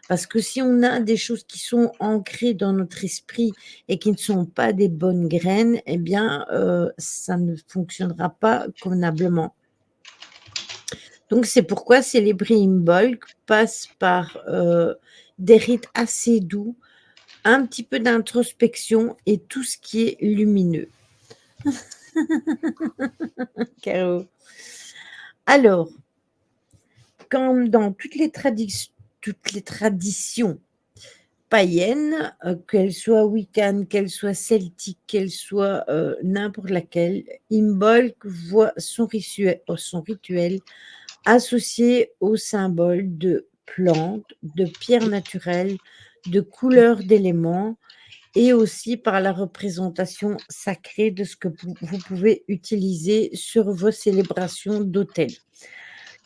A: Parce que si on a des choses qui sont ancrées dans notre esprit et qui ne sont pas des bonnes graines, eh bien, ça ne fonctionnera pas convenablement. Donc c'est pourquoi célébrer Imbolc passe par, des rites assez doux, un petit peu d'introspection et tout ce qui est lumineux. Caro. Alors, comme dans toutes les traditions païennes, qu'elles soient wiccanes, qu'elles soient celtiques, qu'elles soient, n'importe laquelle, Imbolc voit son rituel associé aux symboles de plantes, de pierres naturelles, de couleurs d'éléments et aussi par la représentation sacrée de ce que vous pouvez utiliser sur vos célébrations d'autel.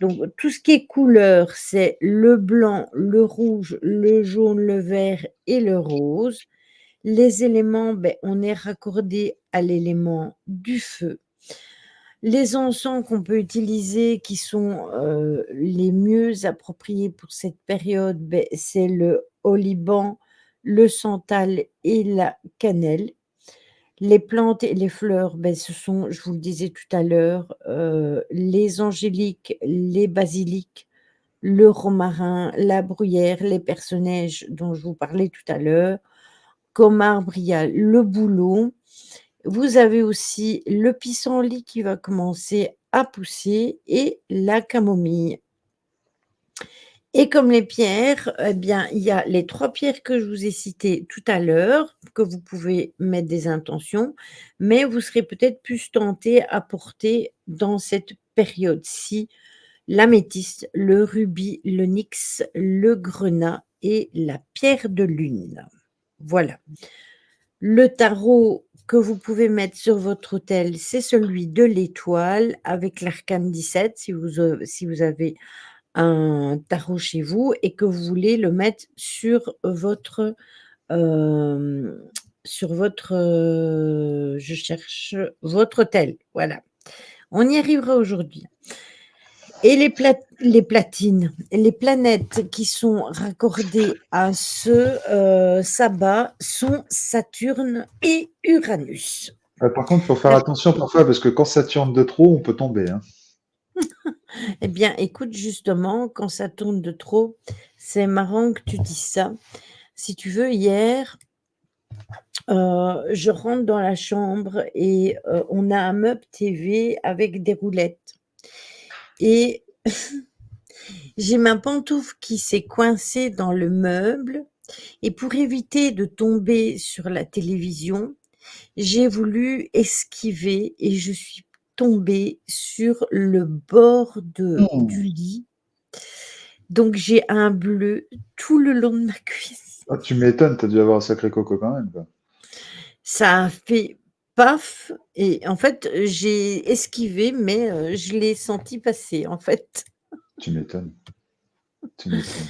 A: Donc tout ce qui est couleur, c'est le blanc, le rouge, le jaune, le vert et le rose. Les éléments, beh, on est raccordé à l'élément du feu. Les encens qu'on peut utiliser qui sont, les mieux appropriés pour cette période, beh, c'est le oliban, le santal et la cannelle. Les plantes et les fleurs, beh, ce sont, je vous le disais tout à l'heure, les angéliques, les basiliques, le romarin, la bruyère, les personnages dont je vous parlais tout à l'heure. Comme arbre, il y a le bouleau. Vous avez aussi le pissenlit qui va commencer à pousser et la camomille. Et comme les pierres, eh bien, il y a les 3 pierres que je vous ai citées tout à l'heure, que vous pouvez mettre des intentions, mais vous serez peut-être plus tenté à porter dans cette période-ci l'améthyste, le rubis, l'onyx, le grenat et la pierre de lune. Voilà. Le tarot que vous pouvez mettre sur votre autel, c'est celui de l'étoile avec l'arcane 17 si vous avez un tarot chez vous et que vous voulez le mettre hem, sur votre, je cherche votre autel, voilà. On y arrivera aujourd'hui. Et les planètes qui sont raccordées à ce, sabbat sont Saturne et Uranus.
B: Par contre, il faut faire
A: La
B: attention parfois parce que quand ça tourne de trop, on peut tomber, hein.
A: Eh bien, écoute, justement, quand ça tourne de trop, c'est marrant que tu dises ça. Si tu veux, hier, je rentre dans la chambre et on a un meuble TV avec des roulettes et j'ai ma pantoufle qui s'est coincée dans le meuble et pour éviter de tomber sur la télévision, j'ai voulu esquiver et je suis tombée sur le bord du
B: Mmh.
A: lit. Donc j'ai un bleu tout le long de ma cuisse.
B: Ah, tu m'étonnes, tu as dû avoir un sacré coco quand même, quoi.
A: Ça a fait paf et en fait, j'ai esquivé mais je l'ai senti passer, en fait.
B: Tu m'étonnes, tu m'étonnes.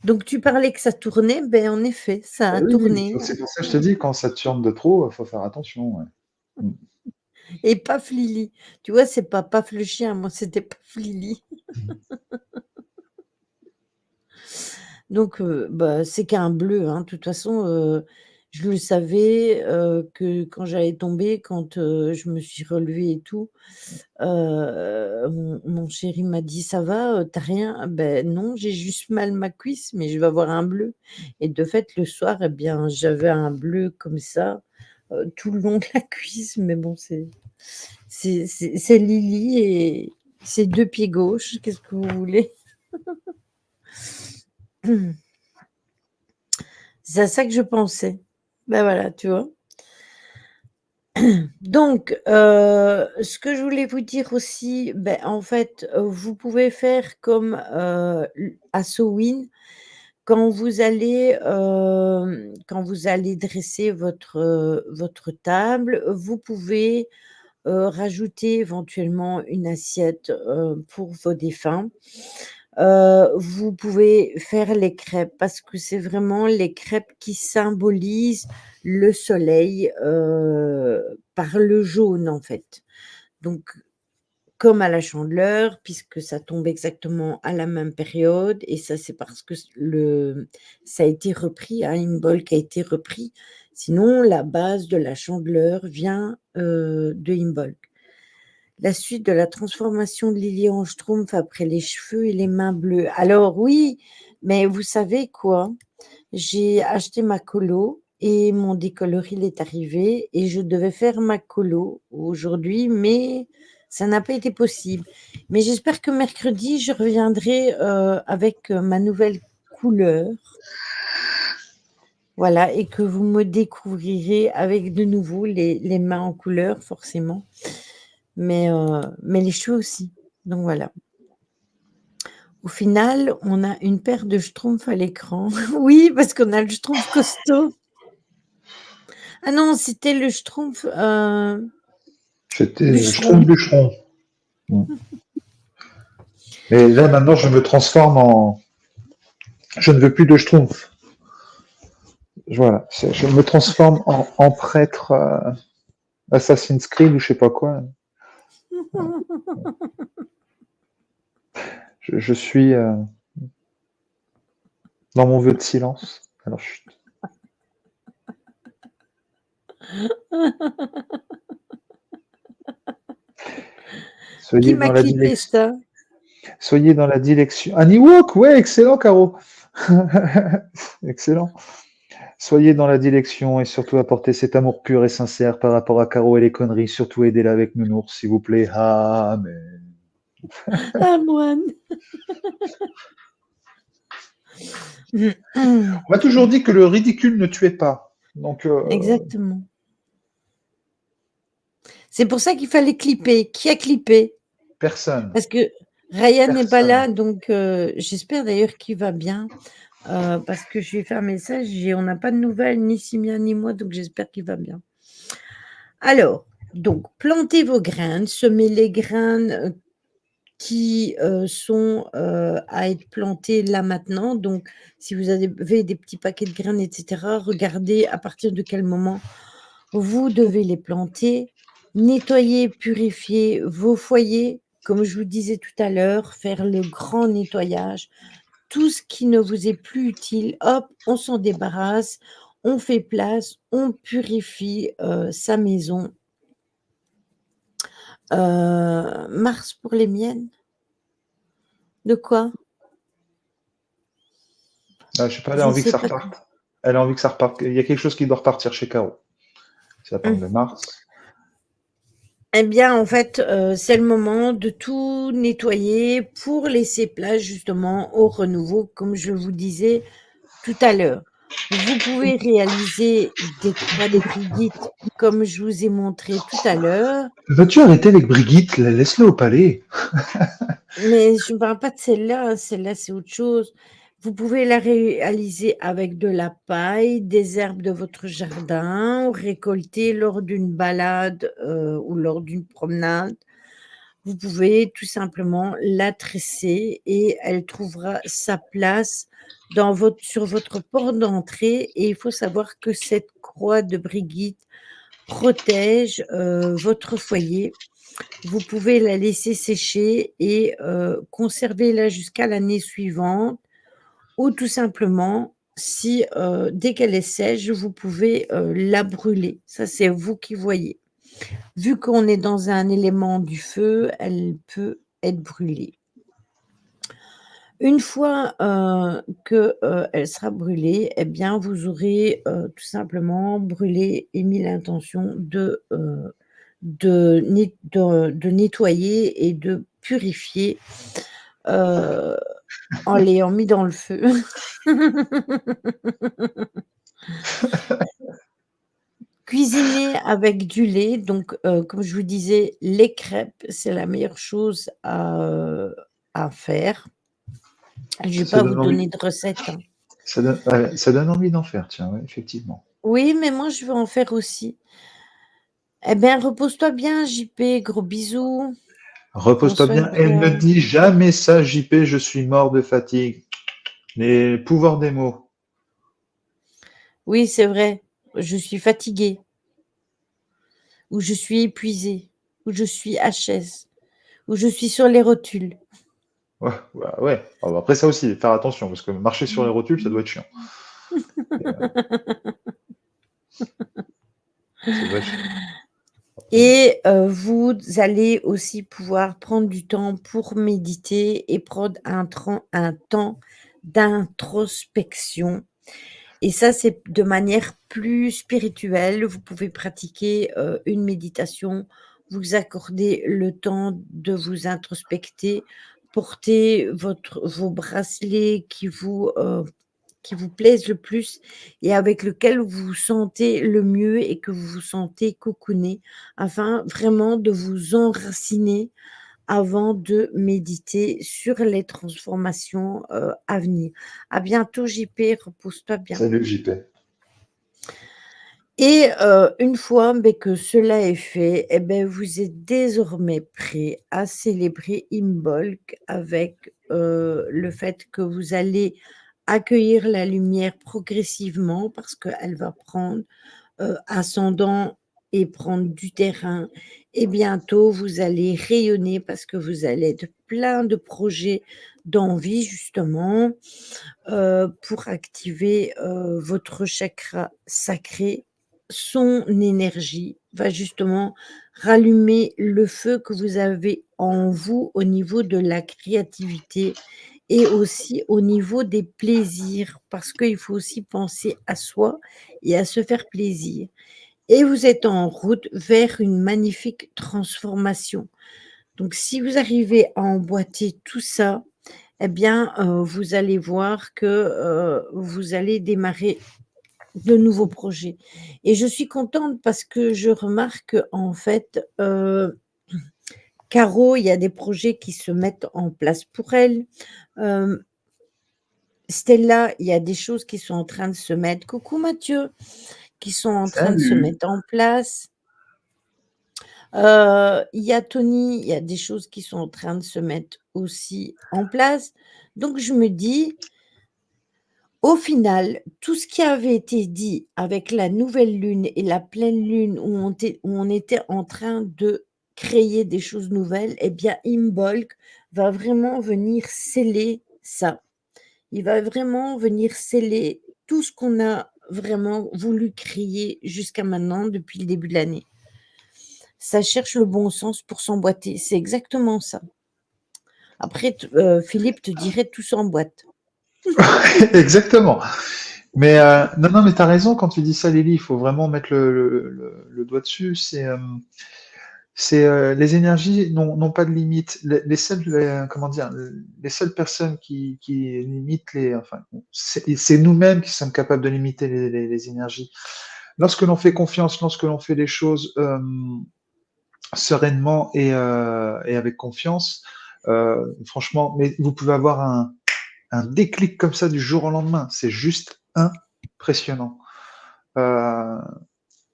A: Donc tu parlais que ça tournait, ben en effet, ça a
B: Oui, oui,
A: tourné
B: c'est pour ça que je te dis, quand ça tourne de trop, il faut faire attention, ouais. Mmh.
A: et paf Lili. Tu vois, c'est pas paf le chien, moi c'était paf Lili. Donc bah, c'est qu'un bleu, hein. De toute façon, je le savais, que quand j'allais tomber, quand, je me suis relevée et tout, mon chéri m'a dit: «Ça va, tu rien?» «Beh, non, j'ai juste mal ma cuisse, mais je vais avoir un bleu» et de fait, le soir et bien, j'avais un bleu comme ça, tout le long de la cuisse, mais bon, c'est Lily et ses 2 pieds gauches, qu'est-ce que vous voulez? C'est à ça que je pensais. Ben voilà, tu vois? Donc ce que je voulais vous dire aussi, beh, en fait, vous pouvez faire comme, l à Samhain, quand vous allez dresser votre table, vous pouvez, rajouter éventuellement une assiette, pour vos défunts. Vous pouvez faire les crêpes parce que c'est vraiment les crêpes qui symbolisent le soleil, par le jaune, en fait. Donc comme à la Chandeleur, puisque ça tombe exactement à la même période et ça, c'est parce que ça a été repris, hein, Imbolc a été repris. Sinon, la base de la Chandeleur vient, de Imbolc. La suite de la transformation de Lily en Schtroumpf après les cheveux et les mains bleues. Alors oui, mais vous savez quoi? J'ai acheté ma colo et mon décoloril est arrivé et je devais faire ma colo aujourd'hui, mais ça n'a pas été possible. Mais j'espère que mercredi, je reviendrai, avec, ma nouvelle couleur. Voilà et que vous me découvrirez avec de nouveau les mains en couleur forcément, mais les cheveux aussi. Donc voilà. Au final, on a une paire de schtroumpfs à l'écran. Oui, parce qu'on a le schtroumpf costaud. Ah non, c'était le schtroumpf,
B: C'était
A: bûcheron.
B: Schtroumpf bûcheron. Mmh. Et là, maintenant, je me transforme en. Je ne veux plus de Schtroumpf. Voilà, je me transforme en prêtre Assassin's Creed ou je sais pas quoi. Je suis dans mon vœu de silence. Alors, chut.
A: Qui
B: Soyez
A: m'a
B: dans la
A: clippé
B: direction.
A: ça?
B: Soyez dans la direction. Un Ewok, ouais, excellent, Caro. Excellent. Soyez dans la direction et surtout apportez cet amour pur et sincère par rapport à Caro et les conneries. Surtout aidez-la avec Nounours, s'il vous plaît. Amen.
A: Ah moine.
B: On m'a toujours dit que le ridicule ne tuait pas. Donc,
A: Exactement. C'est pour ça qu'il fallait clipper. Qui a clippé?
B: personne.
A: Parce que Ryan n'est pas
B: Personne.
A: là, donc j'espère d'ailleurs qu'il va bien, parce que je lui ai fait un message et on n'a pas de nouvelles, ni Simia ni moi, donc j'espère qu'il va bien. Alors, donc plantez vos graines, semez les graines, qui, sont, à être plantées là maintenant. Donc si vous avez des petits paquets de graines et cetera, regardez à partir de quel moment vous devez les planter. Nettoyer, purifier vos foyers, comme je vous disais tout à l'heure, faire le grand nettoyage. Tout ce qui ne vous est plus utile, hop, on s'en débarrasse, on fait place, on purifie, sa maison. Mars pour les miennes? De quoi?
B: Ah, je sais pas, elle a
A: Je ne
B: envie que
A: sais
B: ça
A: pas.
B: reparte. Elle a envie que ça reparte. Il y a quelque chose qui doit repartir chez Caro. Ça parle de Mars.
A: Eh bien, en fait, c'est le moment de tout nettoyer pour laisser place justement au renouveau, comme je vous disais tout à l'heure. Vous pouvez réaliser des croix de Brigitte, comme je vous ai montré tout à l'heure,
B: Vas-tu arrêter avec Brigitte? Laisse-le au palais.
A: mais je ne parle pas de celle-là, celle-là, c'est autre chose. Vous pouvez la réaliser avec de la paille, des herbes de votre jardin, ou récoltées lors d'une balade, ou lors d'une promenade. Vous pouvez tout simplement la tresser et elle trouvera sa place sur votre porte d'entrée, et il faut savoir que cette croix de Brigitte protège, votre foyer. Vous pouvez la laisser sécher et conserver-la jusqu'à l'année suivante, ou tout simplement, si, dès qu'elle est sèche, vous pouvez, la brûler. Ça, c'est vous qui voyez. Vu qu'on est dans un élément du feu, elle peut être brûlée. Une fois, que, elle sera brûlée, eh bien, vous aurez, tout simplement brûlé et mis l'intention de nettoyer et de purifier, heu, en l'ayant mis dans le feu. Cuisiner avec du lait, donc comme je vous disais, les crêpes, c'est la meilleure chose à faire. Je ne vais
B: Ça
A: pas vous
B: donne envie.
A: donner de recette, hein.
B: Ouais, ça donne envie d'en faire, tiens, ouais, effectivement.
A: Oui, mais moi, je veux en faire aussi. Eh bien, repose-toi bien, JP, gros bisous, prends
B: Repose-toi
A: soin de
B: bien et ne
A: toi.
B: dis jamais ça, JP, je suis mort de fatigue. Les pouvoirs des mots.
A: Oui, c'est vrai, je suis fatiguée, ou je suis épuisée, ou je suis HS, ou je suis sur les rotules.
B: Ouais, ouais, ouais. Ah bah après ça aussi, faire attention, parce que marcher sur les rotules, ça doit être chiant. Ça doit être chiant. Après,
A: Et vous allez aussi pouvoir prendre du temps pour méditer et prendre un temps d'introspection. Et ça, c'est de manière plus spirituelle. Vous pouvez pratiquer, une méditation, vous accorder le temps de vous introspecter, porter vos bracelets qui vous plaisent le plus et avec lequel vous vous sentez le mieux et que vous vous sentez cocooné, afin vraiment de vous enraciner avant de méditer sur les transformations, à venir. À bientôt JP, repose-toi bien.
B: salut JP.
A: Et une fois, que cela est fait, et beh, vous êtes désormais prêt à célébrer Imbolc avec, le fait que vous allez accueillir la lumière progressivement parce qu'elle va prendre, ascendant et prendre du terrain, et bientôt vous allez rayonner parce que vous allez être plein de projets d'envie justement, pour activer, votre chakra sacré. Son énergie va justement rallumer le feu que vous avez en vous au niveau de la créativité et aussi au niveau des plaisirs, parce qu'il faut aussi penser à soi et à se faire plaisir. Et vous êtes en route vers une magnifique transformation. Donc si vous arrivez à emboîter tout ça, eh bien, vous allez voir que, vous allez démarrer de nouveaux projets et je suis contente parce que je remarque qu'en fait, Caro, il y a des projets qui se mettent en place pour elle. Hem, Stella, il y a des choses qui sont en train de se mettre coucou Mathieu, qui sont en train de se
B: Salut.
A: mettre en place. Il y a Tony, il y a des choses qui sont en train de se mettre aussi en place. Donc je me dis: «Au final, tout ce qui avait été dit avec la nouvelle lune et la pleine lune où on était en train de créer des choses nouvelles et bien Imbolc va vraiment venir sceller ça. Il va vraiment venir sceller tout ce qu'on a vraiment voulu créer jusqu'à maintenant depuis le début de l'année. Ça cherche le bon sens pour s'emboîter, c'est exactement ça. Après Philippe te dirait tout s'emboîte.
B: Exactement. Mais non, non, mais tu as raison quand tu dis ça, Lily. Il faut vraiment mettre le doigt dessus. Les énergies n'ont pas de limite. Les seules, comment dire, les seules personnes qui limitent enfin, c'est nous-mêmes qui sommes capables de limiter les énergies. Lorsque l'on fait confiance, lorsque l'on fait les choses sereinement et avec confiance, franchement, mais vous pouvez avoir un déclic comme ça du jour au lendemain. C'est juste impressionnant. Euh,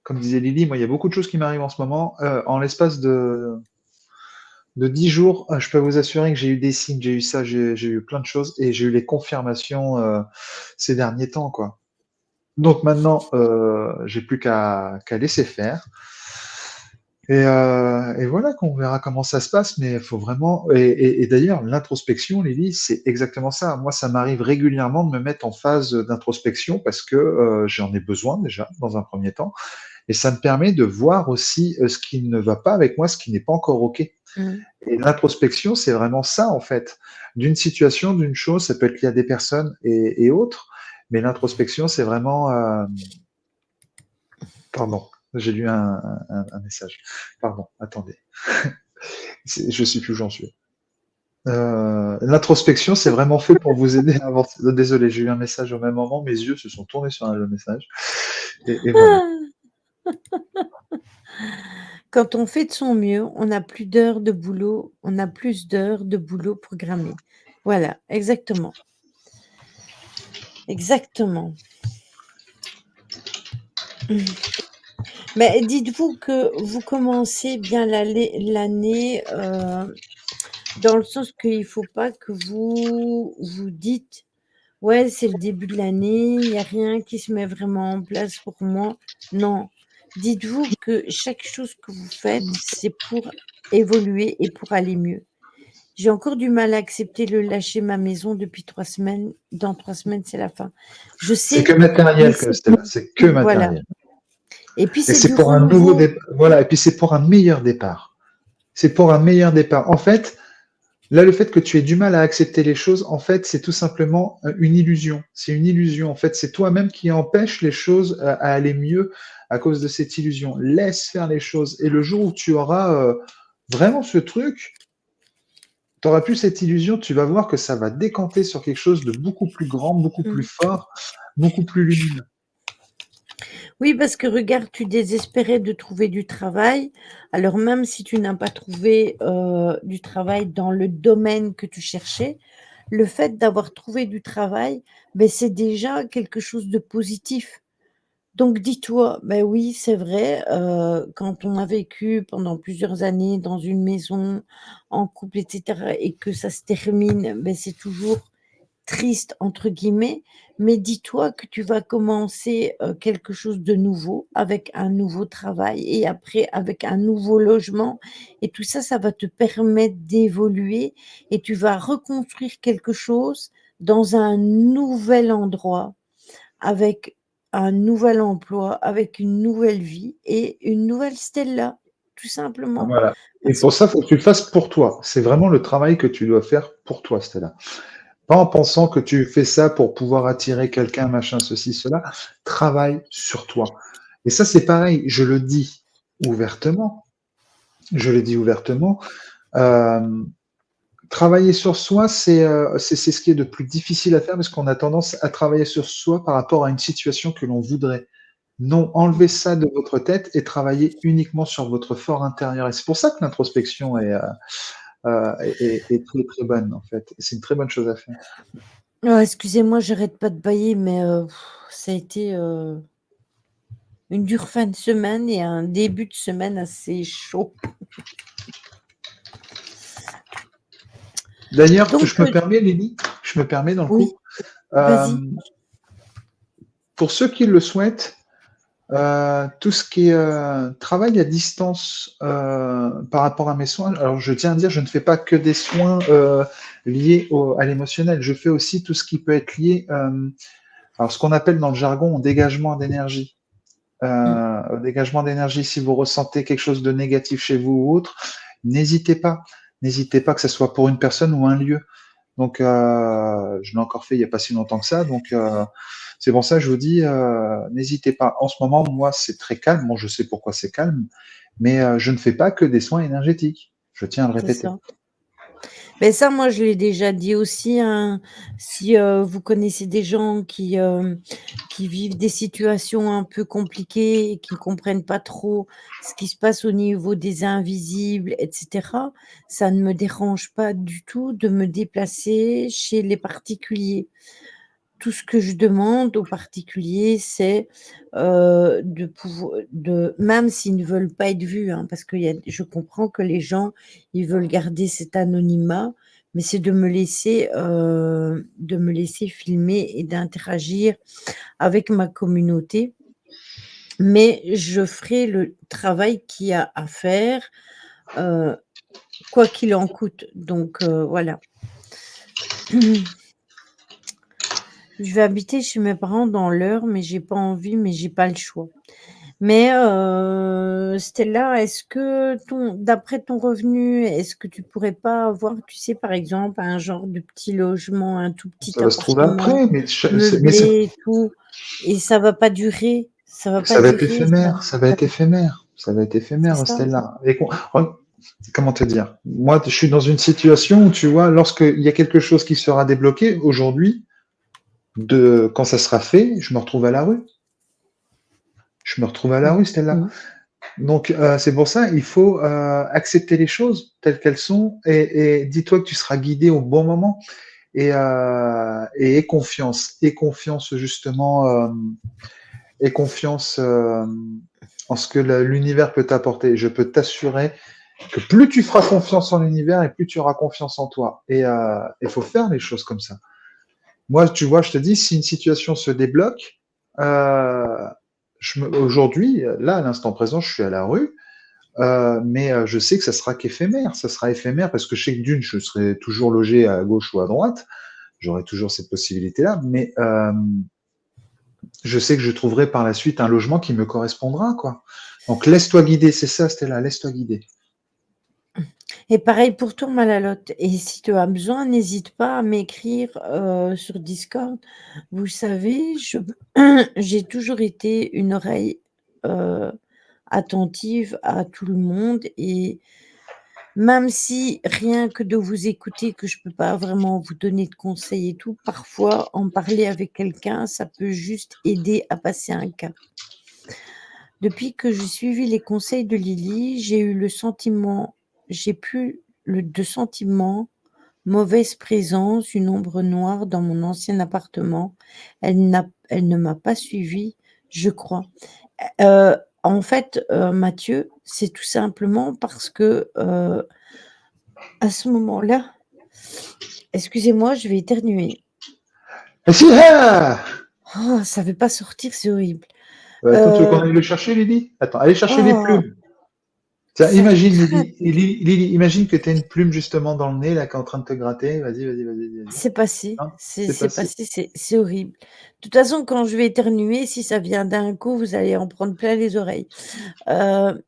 B: Comme disait Lily, moi, il y a beaucoup de choses qui m'arrivent en ce moment. En l'espace de 10 jours, je peux vous assurer que j'ai eu des signes, j'ai eu ça, j'ai eu plein de choses et j'ai eu les confirmations ces derniers temps, quoi. Donc maintenant, j'ai plus qu'à laisser faire. Et voilà qu'on verra comment ça se passe, mais il faut vraiment. Et d'ailleurs, l'introspection, Lily, c'est exactement ça. Moi, ça m'arrive régulièrement de me mettre en phase d'introspection parce que j'en ai besoin déjà, dans un premier temps. Et ça me permet de voir aussi ce qui ne va pas avec moi, ce qui n'est pas encore OK. Et
A: Mmh.
B: l'introspection, c'est vraiment ça, en fait. D'une situation, d'une chose, ça peut être lié à des personnes et autres, mais l'introspection, c'est vraiment. Pardon, j'ai lu un message. Pardon, attendez. Je sais plus où j'en suis. L'introspection, c'est vraiment fait pour vous aider à avancer. Désolé, j'ai eu un message au même moment, mes yeux se sont tournés sur le message. Et voilà.
A: Quand on fait de son mieux, on a plus d'heures de boulot, on a plus d'heures de boulot programmé. Voilà, exactement. Exactement. Mais dites-vous que vous commencez bien l'année, dans le sens qu'il faut pas que vous vous dites: «Ouais, c'est le début de l'année, il y a rien qui se met vraiment en place pour moi». Non, dites-vous que chaque chose que vous faites, c'est pour évoluer et pour aller mieux. J'ai encore du mal à accepter le lâcher ma maison depuis 3 semaines. Dans 3 semaines, c'est la fin. Je
B: C'est
A: sais,
B: que
A: mais
B: matériel, que
A: c'est
B: c'est là. C'est que
A: voilà
B: matériel.
A: et puis
B: Et
A: c'est
B: c'est
A: du
B: pour un nouveau
A: renouveau.
B: départ. Voilà. Et puis c'est pour un meilleur départ. C'est pour un meilleur départ. En fait, là, le fait que tu aies du mal à accepter les choses, en fait, c'est tout simplement une illusion. C'est une illusion. En fait, c'est toi-même qui empêche les choses à aller mieux à cause de cette illusion. Laisse faire les choses. Et le jour où tu auras vraiment ce truc, tu n'auras plus cette illusion, tu vas voir que ça va décanter sur quelque chose de beaucoup plus grand, beaucoup plus
A: Mmh.
B: fort, beaucoup plus lumineux.
A: Oui, parce que regarde, tu désespérais de trouver du travail. Alors même si tu n'as pas trouvé, du travail dans le domaine que tu cherchais, le fait d'avoir trouvé du travail, beh, c'est déjà quelque chose de positif. Donc dis-toi: «Beh, oui, c'est vrai, quand on a vécu pendant plusieurs années dans une maison, en couple et cetera et que ça se termine, beh, c'est toujours «triste» entre guillemets, mais dis-toi que tu vas commencer, quelque chose de nouveau avec un nouveau travail et après avec un nouveau logement et tout ça, ça va te permettre d'évoluer et tu vas reconstruire quelque chose dans un nouvel endroit avec un nouvel emploi, avec une nouvelle vie et une nouvelle Stella, tout simplement.
B: Voilà. Et
A: Parce
B: pour ça, il faut que tu le fasses pour toi. C'est vraiment le travail que tu dois faire pour toi, Stella. Pas en pensant que tu fais ça pour pouvoir attirer quelqu'un, machin, ceci, cela. Travaille sur toi. Et ça, c'est pareil. Je le dis ouvertement. Je le dis ouvertement. Euh, travailler sur soi, c'est ce qui est de plus difficile à faire parce qu'on a tendance à travailler sur soi par rapport à une situation que l'on voudrait. Non, enlevez ça de votre tête et travaillez uniquement sur votre fort intérieur. Et c'est pour ça que l'introspection est très très bonne en fait. C'est une très bonne chose à faire.
A: Oh, excusez-moi, j'arrête pas de bâiller, mais ça a été une dure fin de semaine et un début de semaine assez chaud.
B: D'ailleurs,
A: Donc,
B: je me permets, Lily, je me permets dans le
A: oui,
B: coup,
A: vas-y.
B: euh, pour ceux qui le souhaitent, tout ce qui est travail à distance par rapport à mes soins, alors je tiens à dire, je ne fais pas que des soins liés à l'émotionnel, je fais aussi tout ce qui peut être lié, alors ce qu'on appelle dans le jargon, au dégagement d'énergie.
A: Mmh,
B: Au dégagement d'énergie, si vous ressentez quelque chose de négatif chez vous ou autre, n'hésitez pas. N'hésitez pas que ce soit pour une personne ou un lieu. Donc, je l'ai encore fait il n'y a pas si longtemps que ça. Donc, c'est pour ça que je vous dis, n'hésitez pas. En ce moment, moi, c'est très calme. Bon, je sais pourquoi c'est calme, mais je ne fais pas que des soins énergétiques. Je tiens à le
A: c'est
B: répéter.
A: ça. Mais ça, moi, je l'ai déjà dit aussi, hein. Si, vous connaissez des gens qui vivent des situations un peu compliquées et qui ne comprennent pas trop ce qui se passe au niveau des invisibles et cetera, ça ne me dérange pas du tout de me déplacer chez les particuliers. Tout ce que je demande aux particuliers, c'est, de même s'ils ne veulent pas être vus, hein, parce qu'il y a je comprends que les gens, ils veulent garder cet anonymat, mais c'est de me laisser filmer et d'interagir avec ma communauté, mais je ferai le travail qu'il y a à faire, heu, quoi qu'il en coûte, donc voilà. Je vais habiter chez mes parents dans l'Eure, mais j'ai pas envie, mais j'ai pas le choix. Mais Stella, est-ce que d'après ton revenu, est-ce que tu pourrais pas avoir, tu sais, par exemple, un genre de petit logement, un tout petit
B: Ça va se trouver
A: appartement
B: après,
A: meublé et tout et ça va pas durer? Ça va pas
B: ça va être
A: durer ça?
B: éphémère. Ça va être éphémère. Ça va être
A: C'est
B: éphémère,
A: ça?
B: Stella. Comment te dire? Moi, je suis dans une situation où, tu vois, lorsqu'il y a quelque chose qui sera débloqué aujourd'hui, quand ça sera fait, je me retrouve à la rue. Je me retrouve à la
A: Mmh.
B: rue, Stella.
A: Mmh.
B: Donc, c'est pour ça, il faut accepter les choses telles qu'elles sont et dis-toi que tu seras guidé au bon moment et aie confiance. Aie confiance, justement, aie confiance en ce que l'univers peut t'apporter. Je peux t'assurer que plus tu feras confiance en l'univers et plus tu auras confiance en toi. Et il faut faire les choses comme ça. Moi, tu vois, je te dis, si une situation se débloque, euh, aujourd'hui, là, à l'instant présent, je suis à la rue, mais je sais que ça sera qu'éphémère. Ça sera éphémère parce que je sais que d'une, je serai toujours logé à gauche ou à droite. J'aurai toujours cette possibilité-là, mais je sais que je trouverai par la suite un logement qui me correspondra, quoi. Donc laisse-toi guider, c'est ça, Stella, laisse-toi guider.
A: Et pareil pour toi, Malalotte. Et si tu as besoin, n'hésite pas à m'écrire sur Discord. Vous savez, j'ai toujours été une oreille euh, attentive à tout le monde. Et même si rien que de vous écouter, que je peux pas vraiment vous donner de conseils et tout, parfois en parler avec quelqu'un, ça peut juste aider à passer un cap. Depuis que j'ai suivi les conseils de Lily, j'ai plus de sentiment, mauvaise présence, une ombre noire dans mon ancien appartement. Elle ne m'a pas suivie, je crois. En fait, Mathieu, c'est tout simplement parce que, à ce moment-là excusez-moi, je vais éternuer.
B: Et si, ah
A: Oh, ça veut pas sortir, c'est horrible.
B: Attends, tu veux qu'on
A: Heu,
B: aille le chercher, Lily? Attends, allez chercher les
A: oh,
B: plumes. Tiens,
A: ça fait
B: imagine,
A: très
B: Lily, imagine que tu as une plume justement dans le nez, là, qui est en train de te gratter. Vas-y, vas-y, vas-y, vas-y.
A: c'est passé,
B: Hein, c'est
A: c'est
B: passé.
A: passé, c'est horrible. De toute façon, quand je vais éternuer, si ça vient d'un coup, vous allez en prendre plein les oreilles. Heu,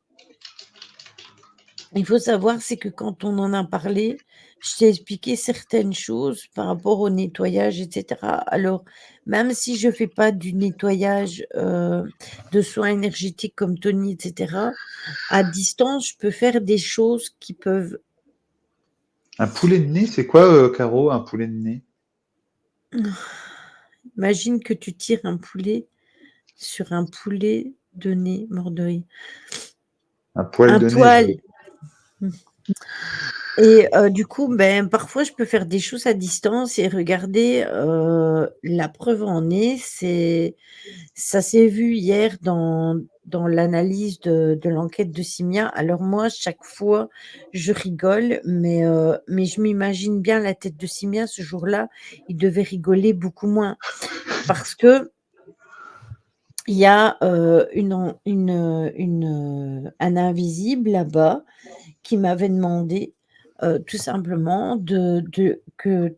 A: il faut savoir, c'est que quand on en a parlé, je t'ai expliqué certaines choses par rapport au nettoyage et cetera. Alors, même si je fais pas du nettoyage, de soins énergétiques comme Tony et cetera, à distance, je peux faire des choses qui peuvent
B: Un poulet de nez, c'est quoi, Caro, un poulet de nez?
A: Imagine que tu tires un poulet sur un poulet de nez mort de rire.
B: Un poil
A: Un
B: de nez,
A: poil.
B: joli.
A: Et du coup, ben, parfois, je peux faire des choses à distance et regarder, la preuve en est, ça s'est vu hier dans l'analyse de l'enquête de Simia. Alors moi, chaque fois, je rigole, mais je m'imagine bien la tête de Simia ce jour-là, il devait rigoler beaucoup moins parce qu'il y a, un invisible là-bas qui m'avait demandé, tout simplement que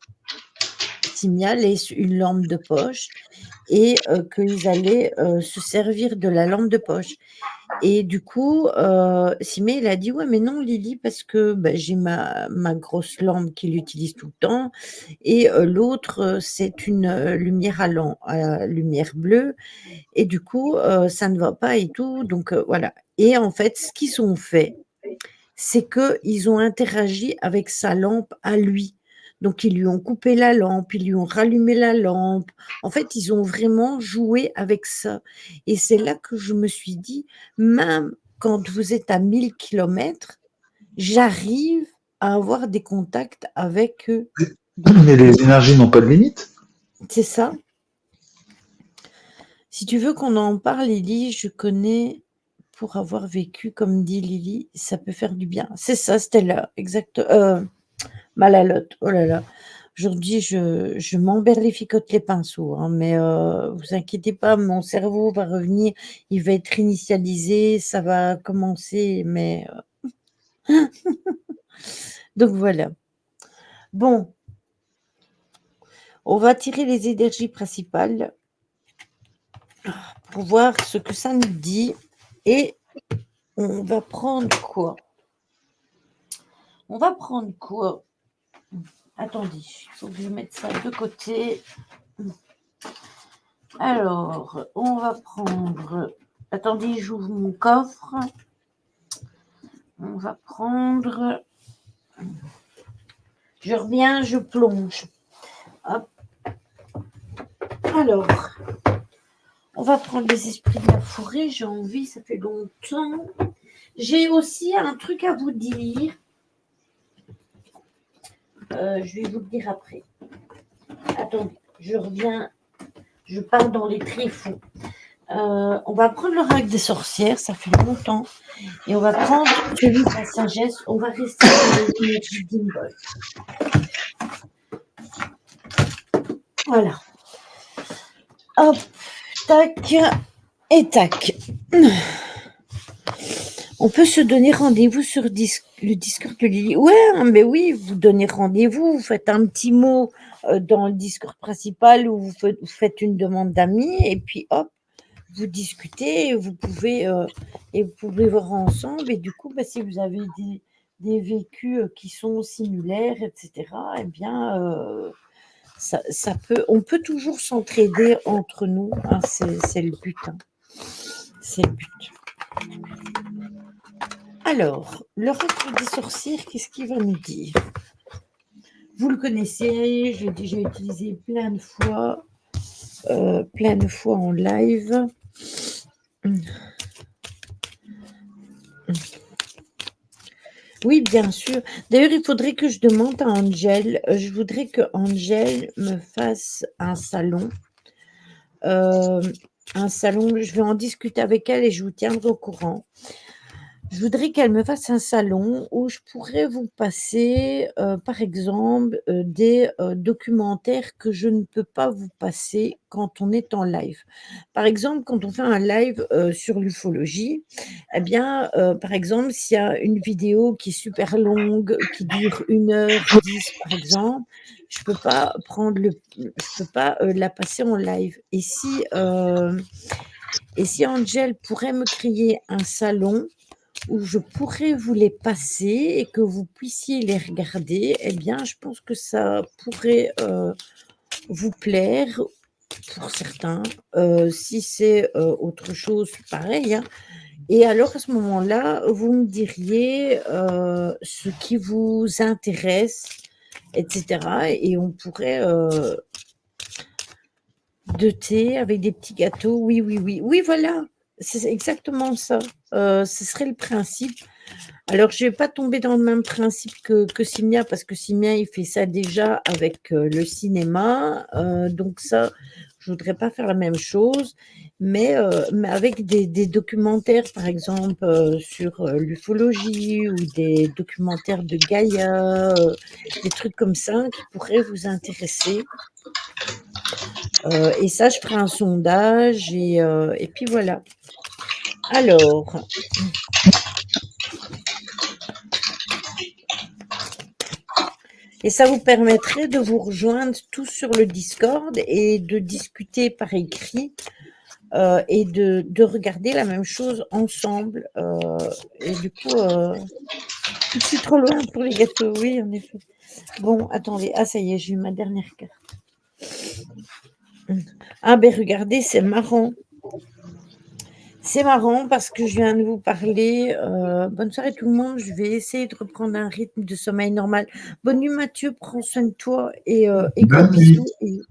A: Simia laisse une lampe de poche et qu'ils allaient, se servir de la lampe de poche et du coup, Simia, il a dit: «Ouais, mais non Lily parce que, bah, j'ai ma grosse lampe qu'il utilise tout le temps et l'autre, c'est une, lumière à lumière bleue et du coup, ça ne va pas et tout», donc voilà et en fait, ce qu'ils ont fait, c'est qu'ils ont interagi avec sa lampe à lui. Donc ils lui ont coupé la lampe, ils lui ont rallumé la lampe. En fait, ils ont vraiment joué avec ça et c'est là que je me suis dit: «Même quand vous êtes à 1000 kilomètres, j'arrive à avoir des contacts avec eux». Donc
B: Mais les énergies n'ont pas de limite.
A: c'est ça. Si tu veux qu'on en parle, Lily, je connais pour avoir vécu, comme dit Lily, ça peut faire du bien. C'est ça, Stella, exact, Malalote, oh là là. Aujourd'hui, je m'emberlificote les pinceaux, hein, mais vous inquiétez pas, mon cerveau va revenir, il va être initialisé, ça va commencer, mais donc voilà. Bon, on va tirer les énergies principales pour voir ce que ça nous dit et on va prendre quoi? On va prendre quoi? Attendez, il faut que je mette ça de côté. Alors, on va prendre attendez, j'ouvre mon coffre. On va prendre je reviens, je plonge. Hop. Alors, on va prendre les esprits de la forêt. J'ai envie, ça fait longtemps. J'ai aussi un truc à vous dire. Je vais vous le dire après. Attendez, je reviens. Je pars dans les tréfonds. On va prendre le rack des sorcières, ça fait longtemps. Et on va prendre celui de la sagesse. On va rester dans les énergies d'Imbol. Voilà. Hop, tac et tac. On peut se donner rendez-vous sur le Discord de Lily. Ouais, mais oui, vous donnez rendez-vous, vous faites un petit mot dans le Discord principal où vous faites une demande d'amis et puis hop, vous discutez et vous pouvez voir ensemble et du coup, bah, si vous avez des vécus qui sont similaires, etc., eh bien, on peut toujours s'entraider entre nous, hein, c'est le but. Hein. C'est le but. Alors, l'oracle des sorcières, qu'est-ce qu'il va nous dire? Vous le connaissez, je l'ai déjà utilisé plein de fois en live. Oui, bien sûr. D'ailleurs, il faudrait que je demande à Angel. Je voudrais que Angel me fasse un salon. Je vais en discuter avec elle et je vous tiendrai au courant. Je voudrais qu'elle me fasse un salon où je pourrais vous passer, par exemple, des, documentaires que je ne peux pas vous passer quand on est en live. Par exemple, quand on fait un live, sur l'ufologie, eh bien, par exemple, s'il y a une vidéo qui est super longue, qui dure 1h10 par exemple, je peux pas la passer en live et si Angel pourrait me créer un salon où je pourrais vous les passer et que vous puissiez les regarder, eh bien, je pense que ça pourrait, vous plaire pour certains. Si c'est, autre chose, pareil, hein. Et alors, à ce moment-là, vous me diriez ce qui vous intéresse, etc. Et on pourrait de thé avec des petits gâteaux. Oui, oui, oui. Oui, voilà. C'est exactement ça. Ce serait le principe. Alors, je ne vais pas tomber dans le même principe que Simia, parce que Simia, il fait ça déjà avec le cinéma. Donc ça, je voudrais pas faire la même chose. Mais avec des documentaires, par exemple, sur l'ufologie ou des documentaires de Gaïa, des trucs comme ça qui pourraient vous intéresser. Et ça, je ferai un sondage et puis voilà. Alors, et ça vous permettrait de vous rejoindre tous sur le Discord et de discuter par écrit et de regarder la même chose ensemble. Et du coup, je suis trop loin pour les gâteaux, oui, en effet. Bon, attendez, ah ça y est, j'ai eu ma dernière carte. Ah ben regardez, c'est marrant. C'est marrant parce que je viens de vous parler. Bonne soirée tout le monde. Je vais essayer de reprendre un rythme de sommeil normal. Bonne nuit Mathieu, prends soin de toi et gros
B: Bonne nuit.
A: bisous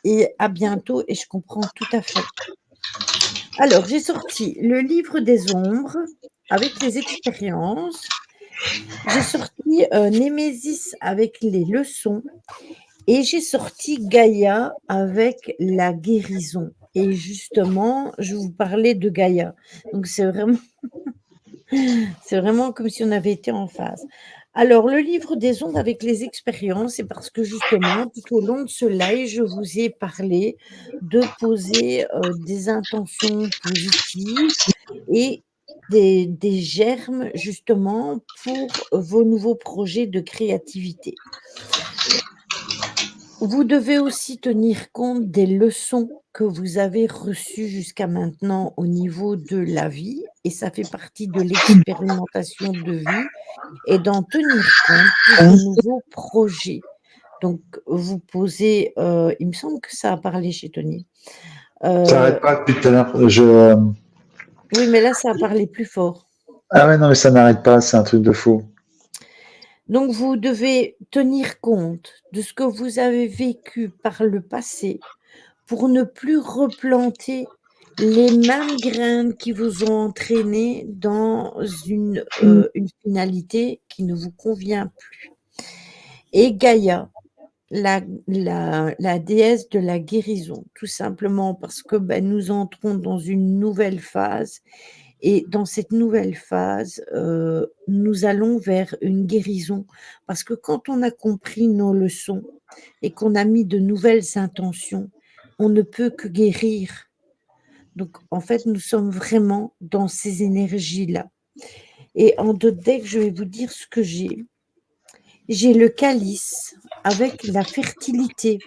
A: et à bientôt. Et je comprends tout à fait. Alors, j'ai sorti le livre des ombres avec les expériences. J'ai sorti Némésis avec les leçons. Et j'ai sorti Gaïa avec la guérison. Et justement, je vous parlais de Gaïa. Donc, c'est vraiment comme si on avait été en phase. Alors, le livre des ondes avec les expériences, c'est parce que justement, tout au long de ce live, je vous ai parlé de poser des intentions positives et des germes justement pour vos nouveaux projets de créativité. Vous devez aussi tenir compte des leçons que vous avez reçues jusqu'à maintenant au niveau de la vie et ça fait partie de l'expérimentation de vie et d'en tenir compte pour vos nouveaux projets. Donc vous posez, il me semble que ça a parlé chez Tony.
B: Ça n'arrête pas depuis tout à l'heure.
A: Oui, mais là ça a parlé plus fort.
B: Ah ouais, non, mais ça n'arrête pas, c'est un truc de fou.
A: Donc vous devez tenir compte de ce que vous avez vécu par le passé pour ne plus replanter les mêmes graines qui vous ont entraîné dans une finalité qui ne vous convient plus. Et Gaïa, la déesse de la guérison, tout simplement parce que ben, nous entrons dans une nouvelle phase et dans cette nouvelle phase, nous allons vers une guérison parce que quand on a compris nos leçons et qu'on a mis de nouvelles intentions, on ne peut que guérir. Donc, en fait, nous sommes vraiment dans ces énergies-là. Et en deux decks, je vais vous dire ce que j'ai. J'ai le calice avec la fertilité.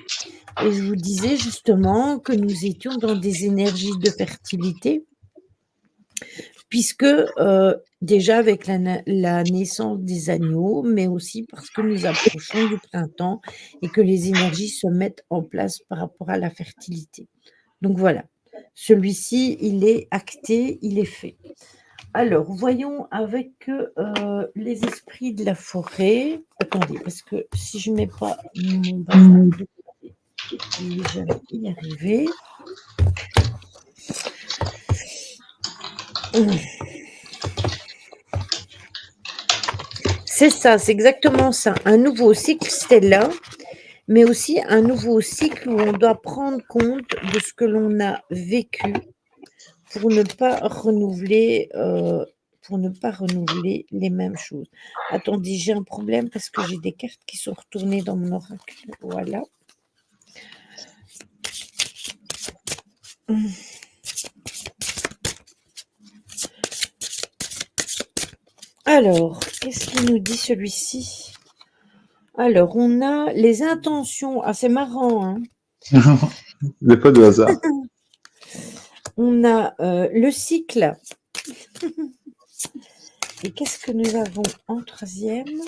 A: Et je vous disais justement que nous étions dans des énergies de fertilité, puisque déjà avec la naissance des agneaux, mais aussi parce que nous approchons du printemps et que les énergies se mettent en place par rapport à la fertilité. Donc voilà, celui-ci, il est acté, il est fait. Alors, voyons avec les esprits de la forêt. Attendez, parce que si je ne mets pas mon bazar de côté, je ne vais jamais y arriver. C'est ça, c'est exactement ça. Un nouveau cycle Stella, mais aussi un nouveau cycle où on doit prendre compte de ce que l'on a vécu pour ne pas renouveler, les mêmes choses. Attendez, j'ai un problème parce que j'ai des cartes qui sont retournées dans mon oracle. Voilà. Alors, qu'est-ce qu'il nous dit celui-ci? Alors, on a les intentions. Ah, c'est marrant, hein.
B: Il n'y a pas de hasard.
A: On a le cycle. Et qu'est-ce que nous avons en troisième?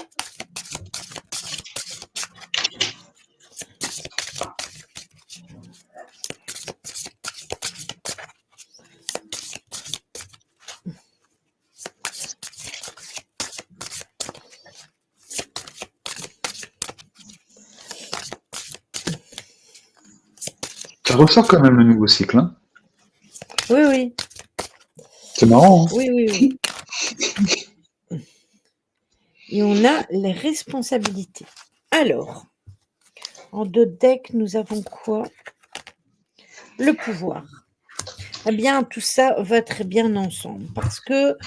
B: Ça ressort quand même le nouveau cycle. Hein.
A: Oui, oui.
B: C'est marrant. Hein.
A: Oui, oui, oui. Et on a les responsabilités. Alors, en 2 decks, nous avons quoi? Le pouvoir. Eh bien, tout ça va très bien ensemble parce que,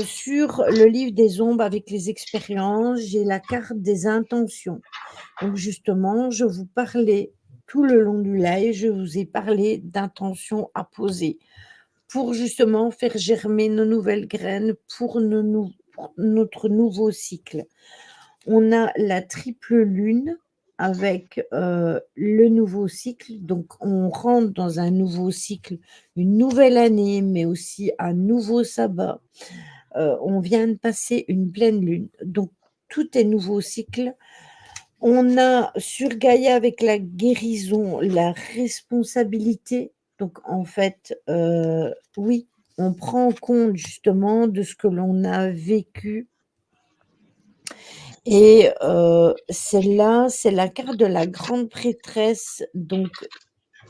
A: sur le livre des ombres avec les expériences, j'ai la carte des intentions. Donc justement, je vous parlais tout le long du live, je vous ai parlé d'intentions à poser pour justement faire germer nos nouvelles graines pour notre nouveau cycle. On a la triple lune avec, le nouveau cycle, donc on rentre dans un nouveau cycle, une nouvelle année, mais aussi un nouveau sabbat. On vient de passer une pleine lune, donc tout est nouveau cycle. On a sur Gaïa avec la guérison, la responsabilité. Donc en fait, oui, on prend compte justement de ce que l'on a vécu et celle-là, c'est la carte de la grande prêtresse. Donc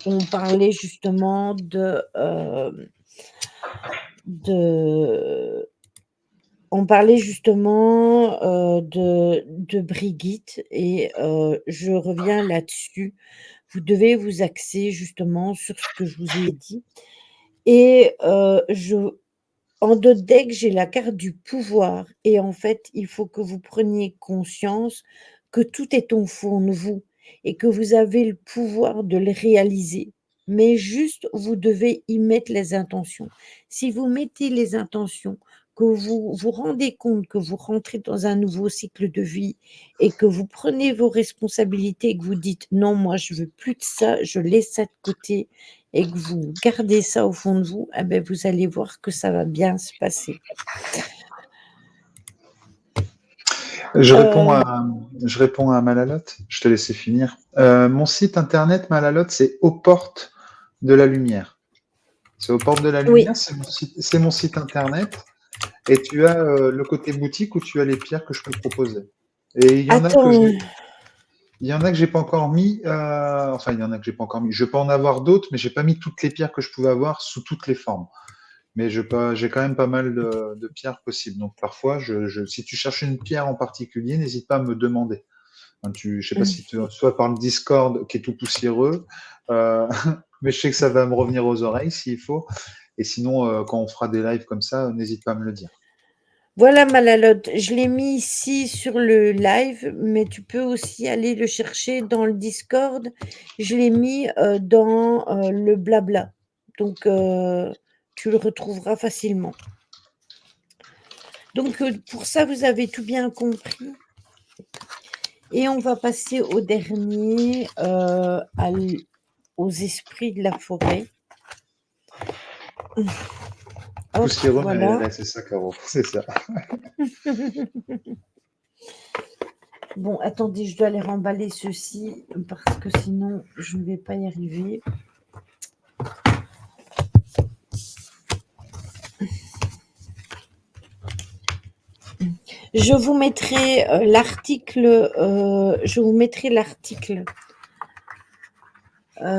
A: on parlait justement de on parlait justement, de Brigitte et je reviens là-dessus. Vous devez vous axer justement sur ce que je vous ai dit et je en 2 decks, j'ai la carte du pouvoir et en fait, il faut que vous preniez conscience que tout est au fond de vous et que vous avez le pouvoir de le réaliser. Mais juste, vous devez y mettre les intentions. Si vous mettez les intentions, que vous vous rendez compte que vous rentrez dans un nouveau cycle de vie et que vous prenez vos responsabilités et que vous dites: «Non, moi je veux plus de ça, je laisse ça de côté» et que vous gardez ça au fond de vous, eh beh, vous allez voir que ça va bien se passer.
B: Je réponds
A: Heu,
B: à, je réponds à Malalotte. Je te laissais finir. Mon site internet, Malalotte, c'est aux portes de la lumière. C'est aux portes de la
A: oui.
B: lumière, c'est mon site internet. Et tu as le côté boutique où tu as les pierres que je peux proposer. Et
A: Attends,
B: il y en a que j'ai pas encore mis. Enfin, il y en a que j'ai pas encore mis. Je peux en avoir d'autres, mais j'ai pas mis toutes les pierres que je pouvais avoir sous toutes les formes. Mais j'ai quand même pas mal de pierres possibles. Donc parfois, si tu cherches une pierre en particulier, n'hésite pas à me demander. Hein, je sais pas si tu, soit par le Discord qui est tout poussiéreux, euh, mais je sais que ça va me revenir aux oreilles s'il faut. Et sinon, quand on fera des lives comme ça, n'hésite pas à me le dire.
A: voilà ma Lalotte, je l'ai mis ici sur le live, mais tu peux aussi aller le chercher dans le Discord. Je l'ai mis, dans, le blabla, donc tu le retrouveras facilement. Donc pour ça, vous avez tout bien compris et on va passer au dernier, aux esprits de la forêt. Hop,
B: Poussiéreux, mais
A: voilà.
B: ouais, c'est ça, Caro. C'est ça.
A: Bon, attendez, je dois aller remballer ceci parce que sinon je ne vais pas y arriver. Je vous mettrai l'article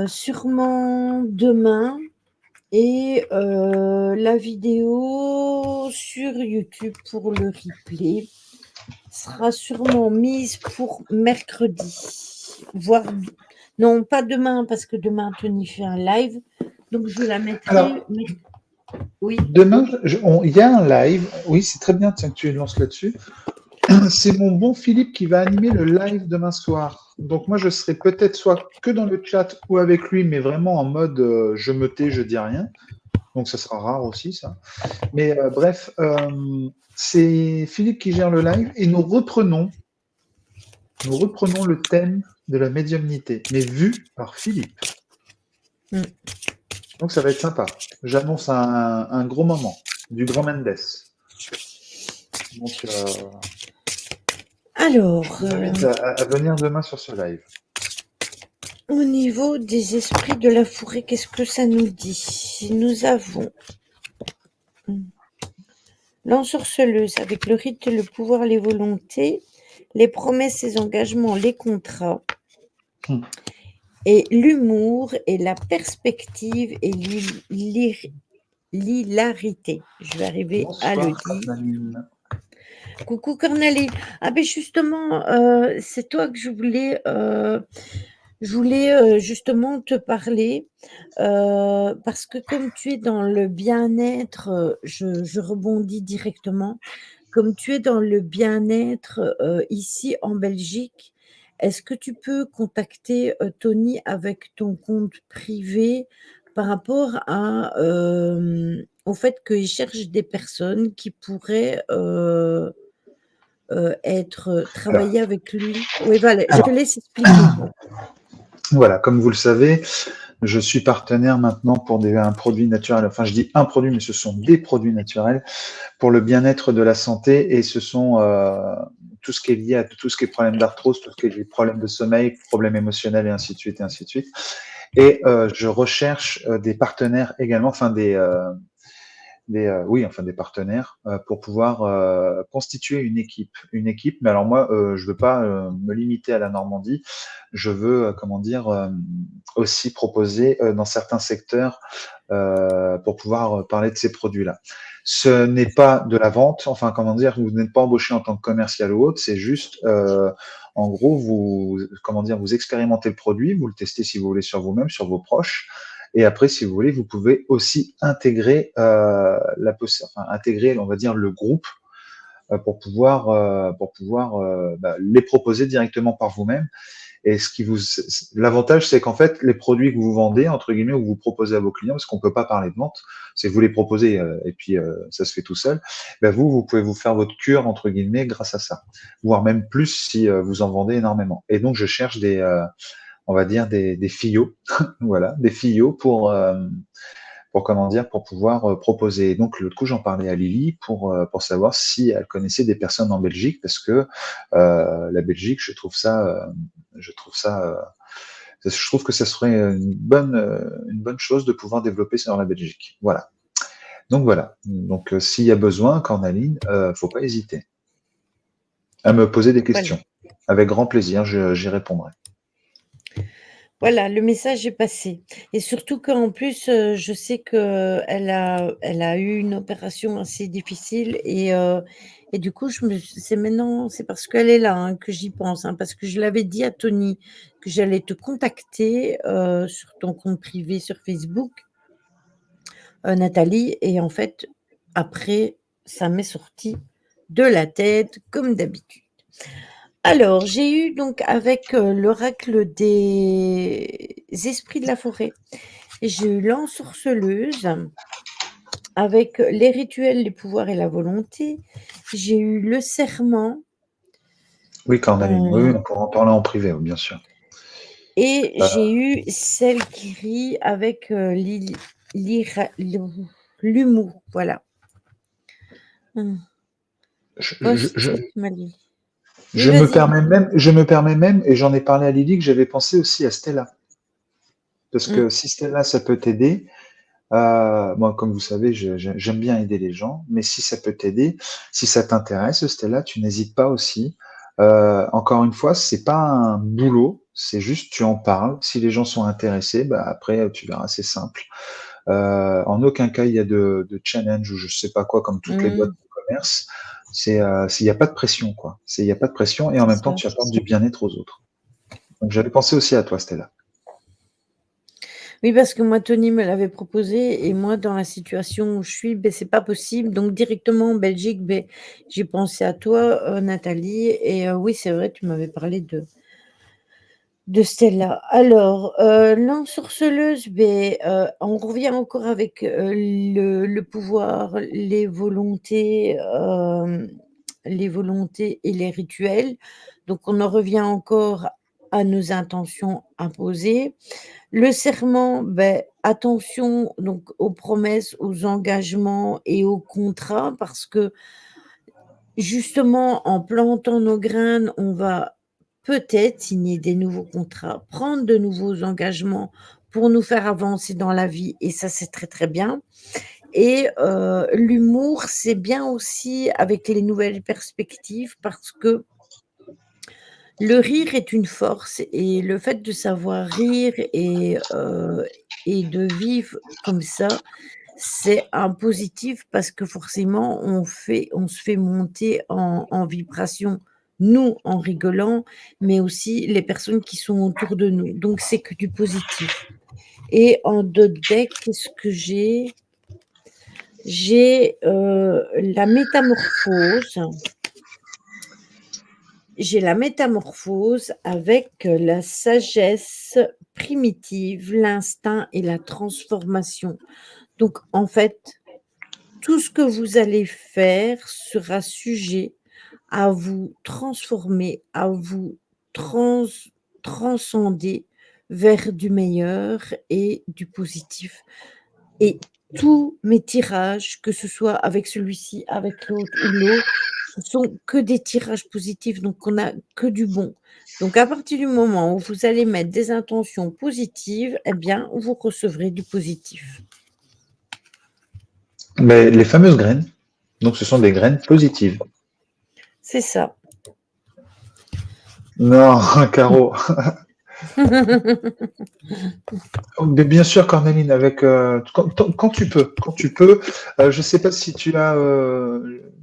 A: sûrement demain et la vidéo sur YouTube pour le replay sera sûrement mise pour mercredi, voire non, pas demain parce que demain Tony fait un live, donc je la mettrai.
B: Alors,
A: Oui,
B: demain, il y a un live. Oui, c'est très bien, tiens, que tu lances là-dessus. C'est mon bon Philippe qui va animer le live demain soir. Donc moi, je serai peut-être soit que dans le chat ou avec lui, mais vraiment en mode je me tais, je dis rien. Donc ça sera rare aussi, ça. Mais bref, c'est Philippe qui gère le live et nous reprenons le thème de la médiumnité, mais vu par Philippe.
A: Mm.
B: Donc ça va être sympa. J'annonce un gros moment du grand Mendes. Donc je
A: Alors,
B: vous invite à venir demain sur ce live.
A: au niveau des esprits de la forêt, qu'est-ce que ça nous dit? Nous avons l'ensorceleuse avec le rite, le pouvoir, les volontés, les promesses, les engagements, les contrats.
B: Hmm.
A: et l'humour et la perspective et l'hilarité. Je vais arriver à le
B: Bonsoir,
A: dire.
B: Cornaline.
A: Coucou Cornélie. Ah ben justement, c'est toi que je voulais justement te parler parce que comme tu es dans le bien-être, je rebondis directement. Comme tu es dans le bien-être ici en Belgique, est-ce que tu peux contacter Tony avec ton compte privé par rapport au fait qu'il cherche des personnes qui pourraient
B: Alors,
A: travailler avec lui? Oui, voilà, je te
B: alors,
A: laisse expliquer.
B: voilà, comme vous le savez, je suis partenaire maintenant pour un produit naturel. Enfin, je dis un produit, mais ce sont des produits naturels pour le bien-être de la santé et ce sont tout ce qui est lié à tout ce qui est problème d'arthrose, tout ce qui est problème de sommeil, problèmes émotionnels et ainsi de suite et ainsi de suite. Et je recherche des partenaires également, enfin oui, enfin des partenaires pour pouvoir constituer une équipe. Mais alors moi, je veux pas me limiter à la Normandie. Je veux, comment dire, aussi proposer dans certains secteurs pour pouvoir parler de ces produits-là. Ce n'est pas de la vente, enfin comment dire, vous n'êtes pas embauché en tant que commercial ou autre, c'est juste, en gros, vous, comment dire, vous expérimentez le produit, vous le testez si vous voulez sur vous-même, sur vos proches, et après, si vous voulez, vous pouvez aussi intégrer enfin, intégrer, on va dire, le groupe pour pouvoir les proposer directement par vous-même. Et l'avantage, c'est qu'en fait, les produits que vous vendez, entre guillemets, ou vous proposez à vos clients, parce qu'on peut pas parler de vente, c'est vous les proposez et puis ça se fait tout seul. Ben vous pouvez vous faire votre cure entre guillemets grâce à ça, voire même plus si vous en vendez énormément. Et donc, je cherche on va dire des fillots, voilà, des fillots pour comment dire, pour pouvoir proposer. Donc l'autre coup, j'en parlais à Lily pour savoir si elle connaissait des personnes en Belgique, parce que la Belgique, je trouve ça, je trouve que ça serait une bonne chose de pouvoir développer ça dans la Belgique. Voilà. Donc voilà. Donc s'il y a besoin, Cornaline, faut pas hésiter à me poser des
A: Voilà.
B: questions. Avec grand plaisir, j'y répondrai.
A: Voilà, le message est passé et surtout qu'en plus, je sais qu'elle a eu une opération assez difficile et du coup, c'est parce qu'elle est là, hein, que j'y pense, hein, parce que je l'avais dit à Tony que j'allais te contacter, sur ton compte privé sur Facebook, Nathalie, et en fait, après, ça m'est sorti de la tête comme d'habitude. Alors, j'ai eu donc avec l'oracle des esprits de la forêt, j'ai eu l'ensorceleuse avec les rituels, les pouvoirs et la volonté. J'ai eu le serment
B: Oui, Cornaline. Oui, oui,
A: euh,
B: on pourra en parler en privé, bien sûr.
A: et
B: Euh,
A: j'ai eu celle qui rit avec l'humour. Voilà. Hum.
B: je, je, je,
A: Post-it Mali. Oui, vas-y.
B: Je me permets même, et j'en ai parlé à Lily, que j'avais pensé aussi à Stella. Parce
A: Hum,
B: que si Stella, ça peut t'aider, moi, comme vous savez, j'aime bien aider les gens, mais si ça peut t'aider, si ça t'intéresse, Stella, tu n'hésites pas aussi. Encore une fois, c'est pas un boulot, c'est juste tu en parles. Si les gens sont intéressés, bah après, tu verras, c'est simple. En aucun cas, il y a de challenge ou je sais pas quoi, comme toutes les boîtes
A: hum,
B: de commerce. Il n'y a pas de pression, quoi. Il n'y a pas de pression et en
A: c'est
B: même temps,
A: ça.
B: tu apportes du bien-être aux autres. Donc, j'avais pensé aussi à toi, Stella.
A: Oui, parce que moi, Tony me l'avait proposé et moi, dans la situation où je suis, ben, c'est pas possible. Donc, directement en Belgique, ben, j'ai pensé à toi, Nathalie. Et oui, c'est vrai, tu m'avais parlé de Stella. Alors, l'ensorceleuse, ben, on revient encore avec le pouvoir, les volontés et les rituels. Donc, on en revient encore à nos intentions imposées. Le serment, ben, attention donc aux promesses, aux engagements et aux contrats parce que justement en plantant nos graines, on va peut-être signer des nouveaux contrats, prendre de nouveaux engagements pour nous faire avancer dans la vie et ça, c'est très, très bien et l'humour, c'est bien aussi avec les nouvelles perspectives parce que Le rire est une force et le fait de savoir rire et de vivre comme ça, c'est un positif parce que forcément on se fait monter en vibration, nous en rigolant, mais aussi les personnes qui sont autour de nous. Donc c'est que du positif. Et en 2 deck, qu'est-ce que j'ai? J'ai, la métamorphose. J'ai la métamorphose avec la sagesse primitive, l'instinct et la transformation. Donc en fait, tout ce que vous allez faire sera sujet à vous transformer, à vous trans transcender vers du meilleur et du positif. Et tous mes tirages, que ce soit avec celui-ci, avec l'autre ou l'autre, ce sont que des tirages positifs, donc on a que du bon. Donc à partir du moment où vous allez mettre des intentions positives, eh bien, vous recevrez du positif.
B: Mais les fameuses graines, donc ce sont des graines positives.
A: C'est ça.
B: Non, Caro. Mais bien sûr, Cornéline, avec quand tu peux, je ne sais pas si tu as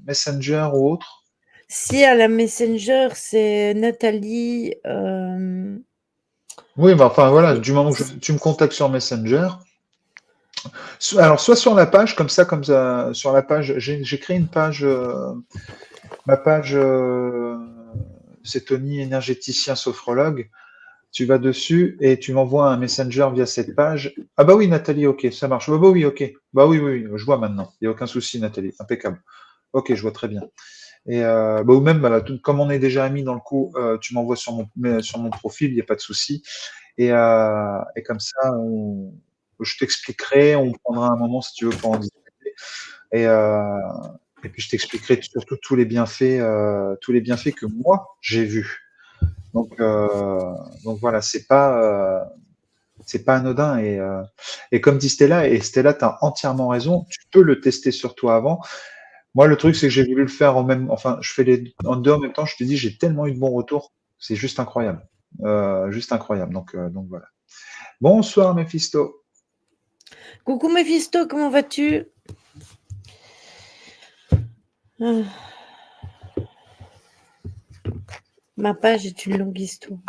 B: Messenger ou autre.
A: Si à la Messenger, c'est Nathalie,
B: Oui, mais enfin voilà,
A: et
B: du moment que tu me contactes sur Messenger, alors soit sur la page, comme ça, sur la page, j'ai créé une page, ma page, c'est Tony, énergéticien sophrologue. Tu vas dessus et tu m'envoies un Messenger via cette page. Ah bah oui, Nathalie, ok, ça marche. Bah oui, ok. Bah oui, oui, oui, je vois maintenant. Il n'y a aucun souci, Nathalie. Impeccable. Ok, je vois très bien. Et bah, ou même, comme on est déjà amis dans le coup, tu m'envoies sur mon profil, il n'y a pas de souci. Et comme ça, je t'expliquerai, on prendra un moment si tu veux pour en discuter. Et, euh, et puis je t'expliquerai surtout tous les bienfaits que moi j'ai vus. Donc voilà, c'est pas anodin. Et comme dit Stella, et Stella, tu as entièrement raison, tu peux le tester sur toi avant. Moi, le truc, c'est que j'ai voulu le faire enfin, je fais les en deux en même temps. Je te dis, j'ai tellement eu de bons retours, c'est juste incroyable. Juste incroyable. Donc voilà. Bonsoir, Mephisto.
A: coucou Méphisto, comment vas-tu? Ah, ma page est une longue histoire.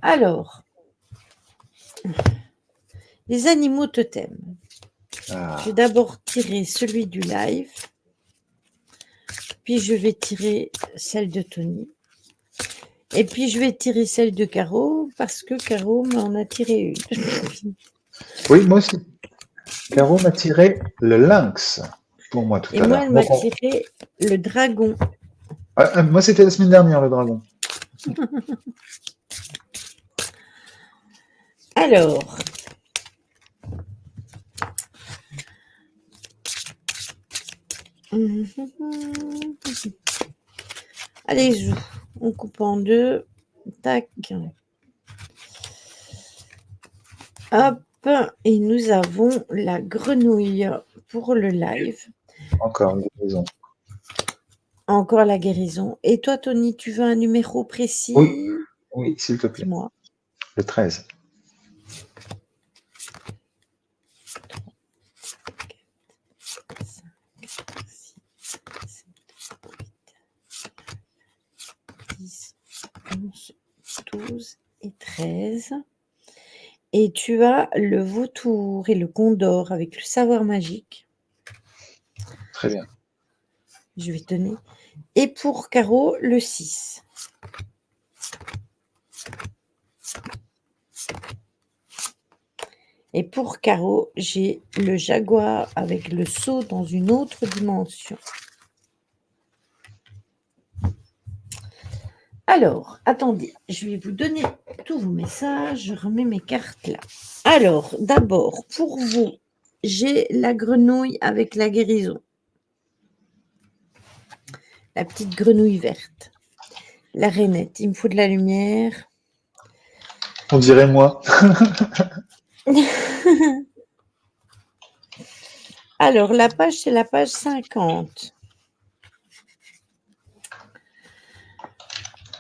A: Alors, les animaux totems. Je vais d'abord tirer celui du live, puis je vais tirer celle de Tony, et puis je vais tirer celle de Caro, parce que Caro m'en a tiré une.
B: Oui, moi aussi. Caro m'a tiré le lynx pour moi tout
A: Et
B: à
A: moi,
B: l'heure.
A: elle m'a tiré le dragon.
B: Moi, c'était la semaine dernière, le dragon.
A: Alors, allez, on coupe en deux. Tac. Hop. Et nous avons la grenouille pour le live.
B: Encore une raison.
A: Encore la guérison. Et toi, Tony, tu veux un numéro
B: Oui,
A: précis?
B: oui, s'il te plaît.
A: Dis-moi.
B: Le 13.
A: 10, 11, 12 et 13. Et tu as le vautour et le condor avec le savoir magique.
B: Très bien.
A: Je vais donner. Et pour Caro, le 6. Et pour Caro, j'ai le jaguar avec le saut dans une autre dimension. Alors, attendez, je vais vous donner tous vos messages. Je remets mes cartes là. Alors, d'abord, pour vous, j'ai la grenouille avec la guérison. La petite grenouille verte. La rainette, il me faut de la lumière.
B: On dirait moi.
A: Alors, la page, c'est la page 50.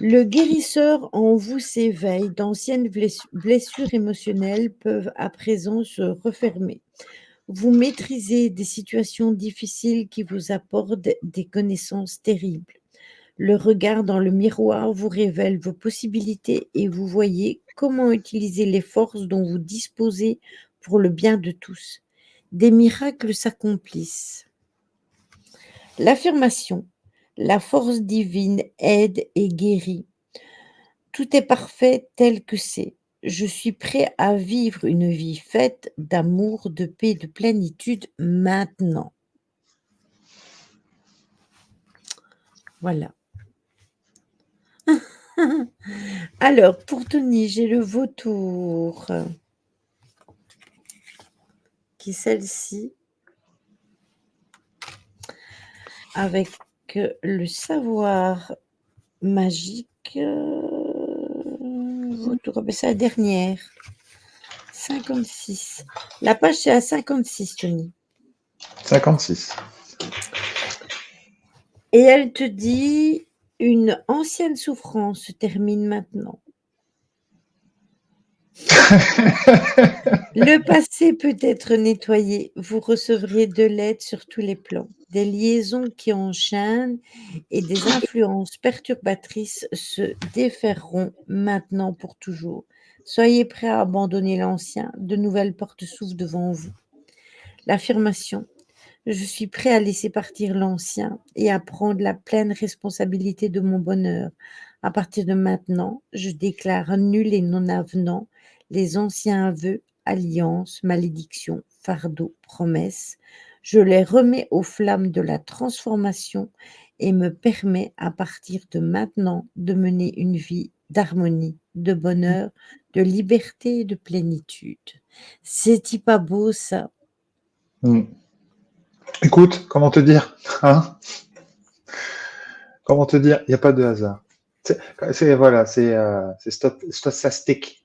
A: Le guérisseur en vous s'éveille, d'anciennes blessures émotionnelles peuvent à présent se refermer. Vous maîtrisez des situations difficiles qui vous apportent des connaissances terribles. Le regard dans le miroir vous révèle vos possibilités et vous voyez comment utiliser les forces dont vous disposez pour le bien de tous. Des miracles s'accomplissent. L'affirmation: la force divine aide et guérit. Tout est parfait tel que c'est. Je suis prêt à vivre une vie faite d'amour, de paix, de plénitude maintenant. Voilà. Alors, pour Tony, j'ai le vautour, qui est celle-ci, avec le savoir magique. Vautour, ben, c'est la dernière. 56. La page, c'est à 56, Tony.
B: 56.
A: Et elle te dit: une ancienne souffrance se termine maintenant. Le passé peut être nettoyé. Vous recevrez de l'aide sur tous les plans. Des liaisons qui enchaînent et des influences perturbatrices se déferront maintenant pour toujours. Soyez prêts à abandonner l'ancien. De nouvelles portes s'ouvrent devant vous. L'affirmation: je suis prêt à laisser partir l'ancien et à prendre la pleine responsabilité de mon bonheur. À partir de maintenant, je déclare nuls et non avenants les anciens vœux, alliances, malédictions, fardeaux, promesses. Je les remets aux flammes de la transformation et me permets à partir de maintenant de mener une vie d'harmonie, de bonheur, de liberté et de plénitude. C'est-il pas beau ça?
B: Écoute, comment te dire, hein? Comment te dire, il n'y a pas de hasard. Voilà, c'est stochastique.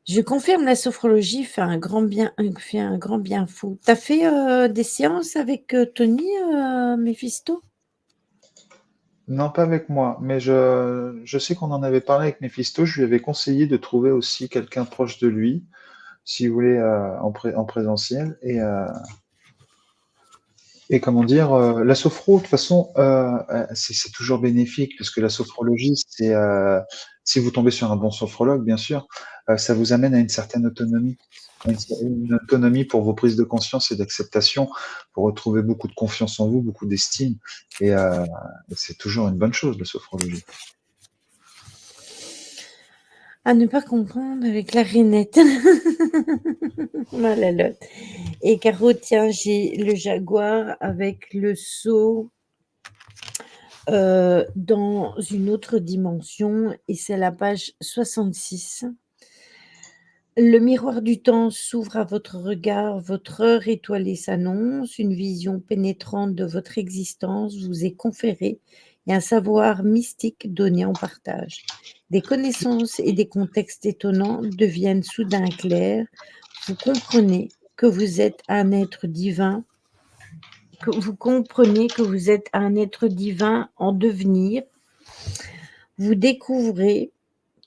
A: Je confirme, la sophrologie fait un grand bien fou. Tu as fait des séances avec Tony, Méphisto?
B: Non, pas avec moi, mais je sais qu'on en avait parlé avec Méphisto. Je lui avais conseillé de trouver aussi quelqu'un proche de lui, si vous voulez, en présentiel. Et comment dire, la sophro, de toute façon, c'est toujours bénéfique, parce que la sophrologie, si vous tombez sur un bon sophrologue, bien sûr, ça vous amène à une certaine autonomie. Une autonomie pour vos prises de conscience et d'acceptation, pour retrouver beaucoup de confiance en vous, beaucoup d'estime. Et c'est toujours une bonne chose, la sophrologie.
A: À ne pas comprendre avec la rainette. Malalote. Et Caro, tiens, j'ai le jaguar avec le seau dans une autre dimension, et c'est la page 66. Le miroir du temps s'ouvre à votre regard, votre heure étoilée s'annonce, une vision pénétrante de votre existence vous est conférée et un savoir mystique donné en partage. Des connaissances et des contextes étonnants deviennent soudain clairs. Vous comprenez que vous êtes un être divin, en devenir. Vous découvrez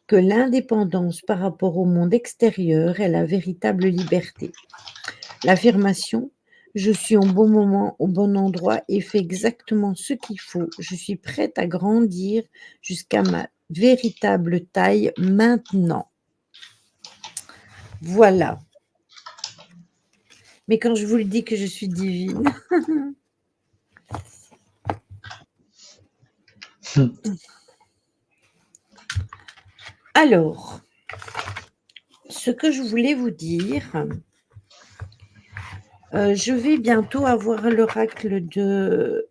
A: que l'indépendance par rapport au monde extérieur est la véritable liberté. L'affirmation: je suis au bon moment, au bon endroit et fais exactement ce qu'il faut. Je suis prête à grandir jusqu'à ma véritable taille maintenant. Voilà. Mais quand je vous le dis que je suis divine. Alors, ce que je voulais vous dire, je vais bientôt avoir l'oracle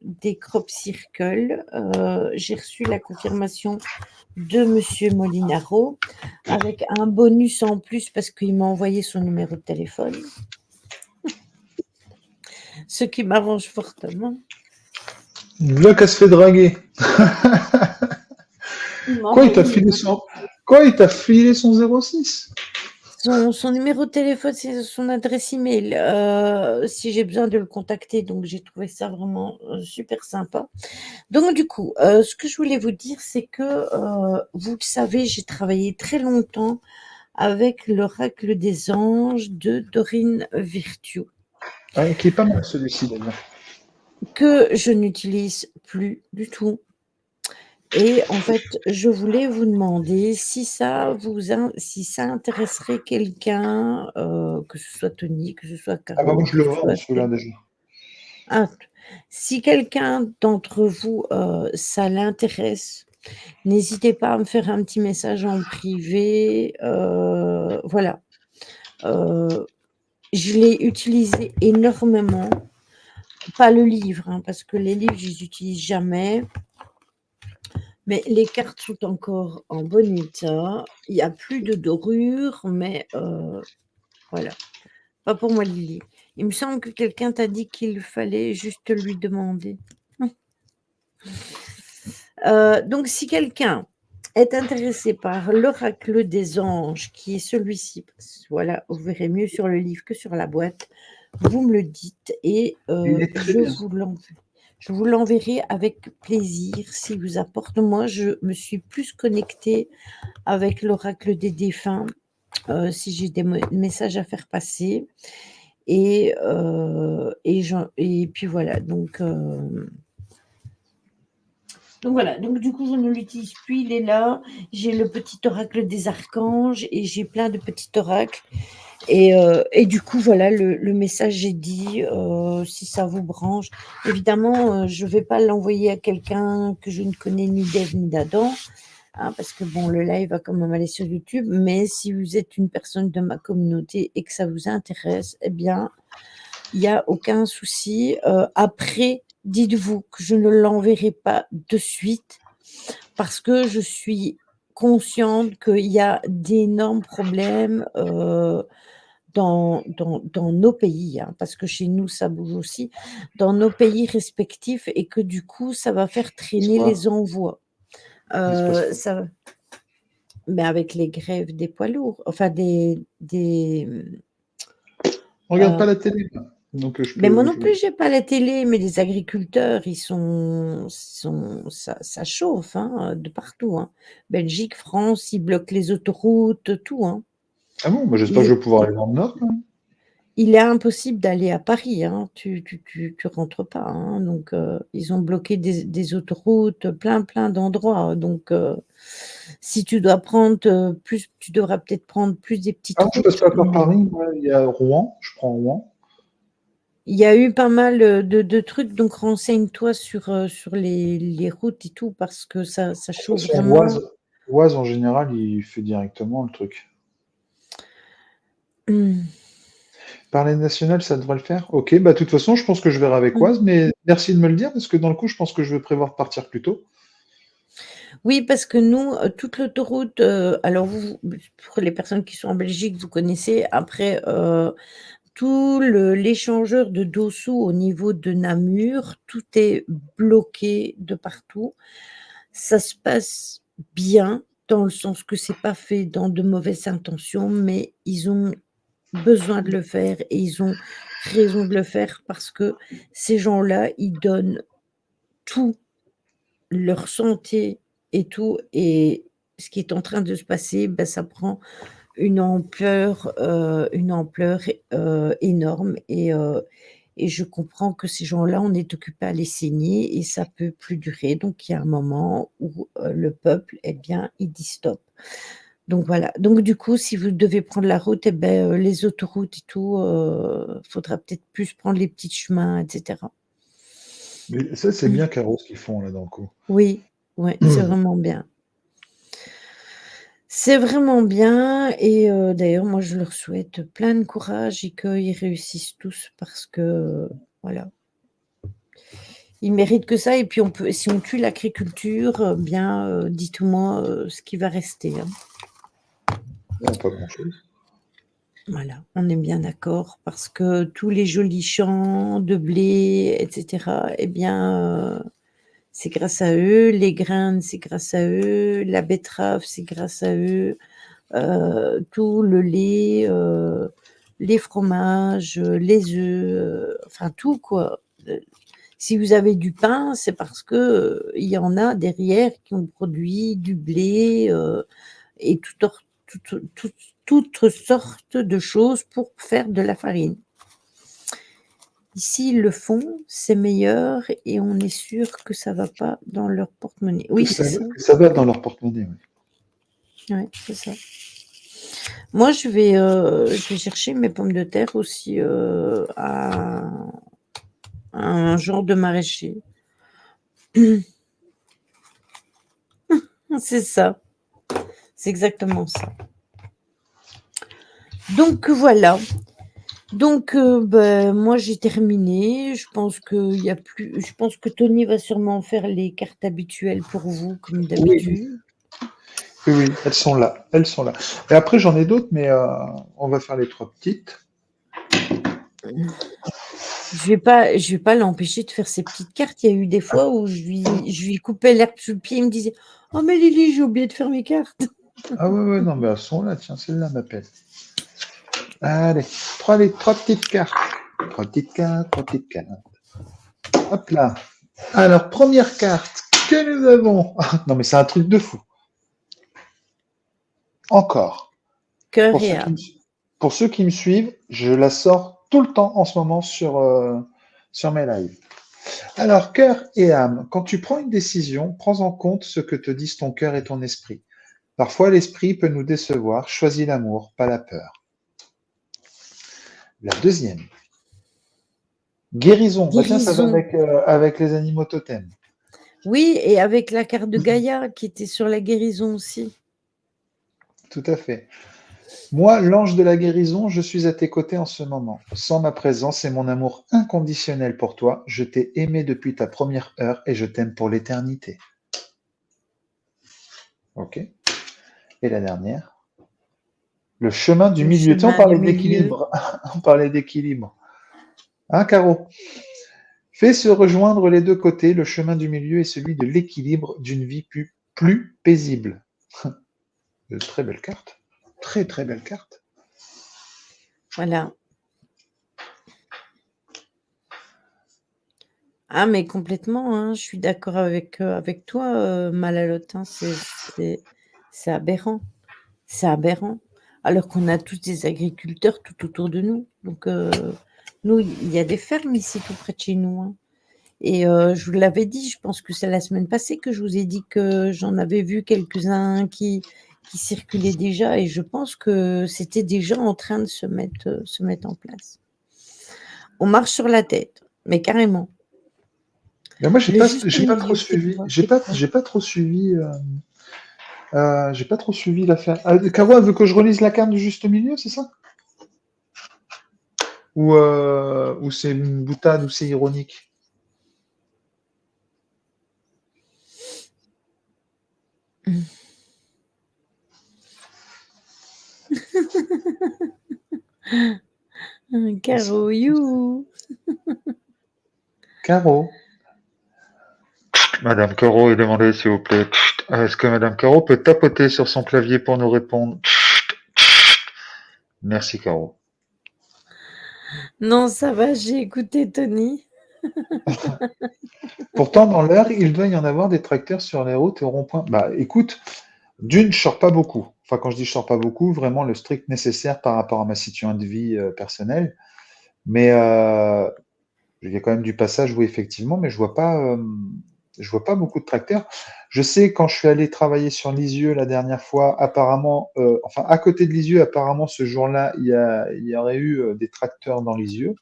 A: des crop circles. J'ai reçu la confirmation de Monsieur Molinaro avec un bonus en plus parce qu'il m'a envoyé son numéro de téléphone. Ce qui m'arrange fortement.
B: Là qu'elle se fait draguer. Quoi, il t'a filé son 06?
A: Son numéro de téléphone, c'est son adresse email, si j'ai besoin de le contacter, donc j'ai trouvé ça vraiment, super sympa. Donc du coup, ce que je voulais vous dire, c'est que, vous le savez, j'ai travaillé très longtemps avec l'oracle des anges de Dorine Virtue,
B: Ouais, qui est pas mal celui-ci d'ailleurs.
A: que je n'utilise plus du tout. Et en fait, je voulais vous demander si ça intéresserait quelqu'un, que ce soit Tony, que ce soit
B: Ah bah
A: Caro,
B: moi je
A: que
B: le
A: ce
B: vends
A: soit
B: celui-là déjà.
A: ah, si quelqu'un d'entre vous, ça l'intéresse, n'hésitez pas à me faire un petit message en privé, voilà. Heu, je l'ai utilisé énormément, pas le livre, hein, parce que les livres, je les utilise jamais. Mais les cartes sont encore en bon état. Il y a plus de dorure, mais voilà. Pas pour moi, Lily. Il me semble que quelqu'un t'a dit qu'il fallait juste lui demander. Donc si quelqu'un est intéressé par l'oracle des anges, qui est celui-ci, voilà, vous verrez mieux sur le livre que sur la boîte, vous me le dites et
B: Il est très bien.
A: je vous l'enverrai avec plaisir s'il vous apporte. Moi, je me suis plus connectée avec l'oracle des défunts, si j'ai des messages à faire passer et puis voilà donc voilà, donc du coup, je ne l'utilise plus, il est là. J'ai le petit oracle des archanges et j'ai plein de petits oracles et du coup, voilà, le message est dit, si ça vous branche. Évidemment, je vais pas l'envoyer à quelqu'un que je ne connais ni d'Ève ni d'Adam. Hein, parce que bon, le live va quand même aller sur YouTube, mais si vous êtes une personne de ma communauté et que ça vous intéresse, eh bien, il y a aucun souci. Après, dites-vous que je ne l'enverrai pas de suite parce que je suis consciente qu'il y a d'énormes problèmes, dans nos pays, hein, parce que chez nous, ça bouge aussi, dans nos pays respectifs et que du coup, ça va faire traîner
B: Quoi?
A: les envois.
B: Il se passe quoi?
A: Ça Mais avec les grèves des poids lourds, enfin
B: On regarde
A: heu,
B: pas la télé, là. Donc je
A: mais moi
B: peux.
A: non plus, j'ai pas la télé, mais les agriculteurs, ils sont ça chauffe, hein, de partout, hein. Belgique, France, ils bloquent les autoroutes, tout, hein.
B: Ah bon? Bah, j'espère
A: Il
B: que je
A: est
B: vais pouvoir aller dans le Nord, quand même.
A: il est impossible d'aller à Paris, hein. Tu rentres pas, hein, donc ils ont bloqué des autoroutes, plein d'endroits, donc si tu dois prendre, plus tu devras peut-être prendre plus des petites
B: Ah, je passe
A: routes,
B: pas par
A: mais
B: Paris, moi, il y a Rouen, je prends Rouen.
A: il y a eu pas mal, de trucs, donc renseigne-toi sur les routes et tout parce que ça
B: De toute
A: chauffe
B: façon,
A: vraiment.
B: Oise, en général, il fait directement le truc.
A: Mmh.
B: Par les nationales, ça devrait le faire? Ok, bah de toute façon, je pense que je verrai avec
A: Mmh.
B: Oise, mais merci de me le dire, parce que dans le coup, je pense que je vais prévoir de partir plus tôt.
A: Oui, parce que nous, toute l'autoroute, alors pour les personnes qui sont en Belgique, vous connaissez. Après, tout l'échangeur de Dossou au niveau de Namur, tout est bloqué de partout. Ça se passe bien, dans le sens que c'est pas fait dans de mauvaises intentions, mais ils ont besoin de le faire et ils ont raison de le faire parce que ces gens-là, ils donnent tout, leur santé et tout et ce qui est en train de se passer, bah, ça prend une ampleur, énorme et je comprends que ces gens-là, on est occupé à les saigner et ça peut plus durer. Donc il y a un moment où, le peuple, eh bien, il dit: «Stop». Donc voilà. Donc du coup, si vous devez prendre la route et beh, les autoroutes et tout, faudra peut-être plus prendre les petits chemins et cetera.
B: Mais ça, c'est
A: Mmh.
B: bien Caro ce qu'ils font là dans le coup.
A: Oui, ouais, c'est vraiment bien. C'est vraiment bien et d'ailleurs, moi, je leur souhaite plein de courage et qu'ils réussissent tous parce que, voilà, ils méritent que ça et puis on peut si on tue l'agriculture, bien, dites-moi, ce qui va rester, hein.
B: Bon, pas grand-chose.
A: Voilà, on est bien d'accord parce que tous les jolis champs de blé et cetera et bien, c'est grâce à eux, les graines, c'est grâce à eux, la betterave, c'est grâce à eux. tout le lait, les fromages, les œufs, enfin tout quoi. Si vous avez du pain, c'est parce que, il y en a derrière qui ont produit du blé, et toutes sortes de choses pour faire de la farine. Ici, ils le font, c'est meilleur et on est sûr que ça va pas dans leur porte-monnaie. Oui, c'est ça.
B: Que ça va dans leur porte-monnaie. Oui.
A: Ouais, c'est ça. Moi, je vais chercher mes pommes de terre aussi, à un genre de maraîcher. C'est ça, c'est exactement ça. Donc voilà. Donc moi j'ai terminé. Je pense que Tony va sûrement faire les cartes habituelles pour vous comme
B: Oui,
A: d'habitude.
B: oui, oui, elles sont là. Elles sont là. Et après, j'en ai d'autres, mais on va faire les 3 petites.
A: Je vais pas l'empêcher de faire ses petites cartes. Il y a eu des fois où je lui coupais l'herbe sous le pied, il me disait: «Oh mais Lily, j'ai oublié de faire mes cartes».
B: Ah ouais, ouais, non, mais elles sont là. Tiens, celle-là m'appelle. Allez, les 3 petites cartes. 3 petites cartes, 3 petites cartes. Hop là. Alors, première carte que nous avons. Ah, non, mais c'est un truc de fou. Encore.
A: Cœur
B: Pour
A: et
B: ceux qui me,
A: âme.
B: pour ceux qui me suivent, je la sors tout le temps en ce moment sur mes lives. Alors, cœur et âme. Quand tu prends une décision, prends en compte ce que te disent ton cœur et ton esprit. Parfois, l'esprit peut nous décevoir. Choisis l'amour, pas la peur. La deuxième. Guérison. Bah tiens, ça va
A: Guérison.
B: avec les animaux totems.
A: Oui, et avec la carte de Gaïa qui était sur la guérison aussi.
B: Tout à fait. Moi, l'ange de la guérison, je suis à tes côtés en ce moment. Sans ma présence et mon amour inconditionnel pour toi, je t'ai aimé depuis ta première heure et je t'aime pour l'éternité. Ok. Et la dernière. Le chemin du
A: Le
B: milieu. Tu sais, on
A: chemin du
B: parlait
A: milieu.
B: d'équilibre. On parlait d'équilibre. Hein, Caro? Fais se rejoindre les deux côtés. Le chemin du milieu est celui de l'équilibre d'une vie plus paisible. De très belle carte. Très, très belle carte.
A: Voilà. Ah mais complètement, hein, je suis d'accord avec toi, Malalotte, hein, c'est aberrant. C'est aberrant. Alors qu'on a tous des agriculteurs tout autour de nous. Donc nous, il y a des fermes ici tout près de chez nous, hein. Et je vous l'avais dit, je pense que c'est la semaine passée que je vous ai dit que j'en avais vu quelques-uns qui circulaient déjà et je pense que c'était déjà en train de se mettre en place. On marche sur la tête, mais carrément.
B: Mais moi,
A: Le juste
B: j'ai pas trop
A: milieu, c'est
B: suivi.
A: quoi? C'est quoi?
B: J'ai pas trop suivi. J'ai pas trop suivi l'affaire. Ah, Caro, elle veut que je relise la carte du juste milieu, c'est ça? Ou c'est une boutade, ou c'est ironique?
A: Caro, you.
B: Caro. Madame Caro est demandée, s'il vous plaît. Est-ce que Madame Caro peut tapoter sur son clavier pour nous répondre? Merci, Caro.
A: Non, ça va, j'ai écouté Tony.
B: Pourtant, dans l'heure, il doit y en avoir des tracteurs sur les routes et au rond-point. Bah, écoute, d'une, je sors pas beaucoup. Enfin, quand je dis je sors pas beaucoup, vraiment le strict nécessaire par rapport à ma situation de vie personnelle. Mais il y a quand même du passage, oui, effectivement, mais je vois pas beaucoup de tracteurs. Je sais, quand je suis allé travailler sur Lisieux la dernière fois, apparemment, enfin, à côté de Lisieux, apparemment, ce jour-là, il y aurait eu des tracteurs dans Lisieux.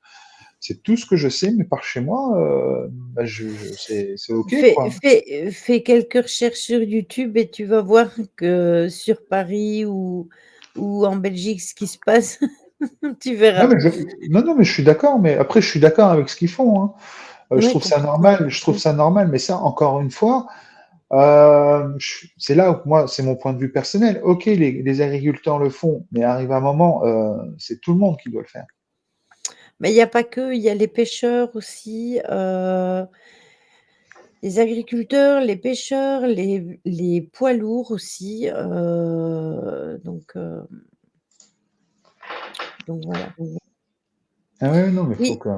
B: C'est tout ce que je sais, mais par chez moi, bah, c'est OK, quoi.
A: Fais quelques recherches sur YouTube et tu vas voir que sur Paris ou en Belgique, ce qui se passe, tu
B: Non,
A: verras.
B: mais non, non, mais je suis d'accord, mais après, je suis d'accord avec ce qu'ils font, hein. Je
A: Oui,
B: trouve ça
A: complètement.
B: normal, je trouve ça normal, mais ça, encore une fois, c'est là où moi, c'est mon point de vue personnel. Ok, les agriculteurs le font, mais arrive un moment, c'est tout le monde qui doit le faire.
A: Mais il y a pas que, il y a les pêcheurs aussi, Les agriculteurs, les pêcheurs, les poids lourds aussi, donc voilà.
B: Ah ouais, non, mais faut
A: Oui,
B: que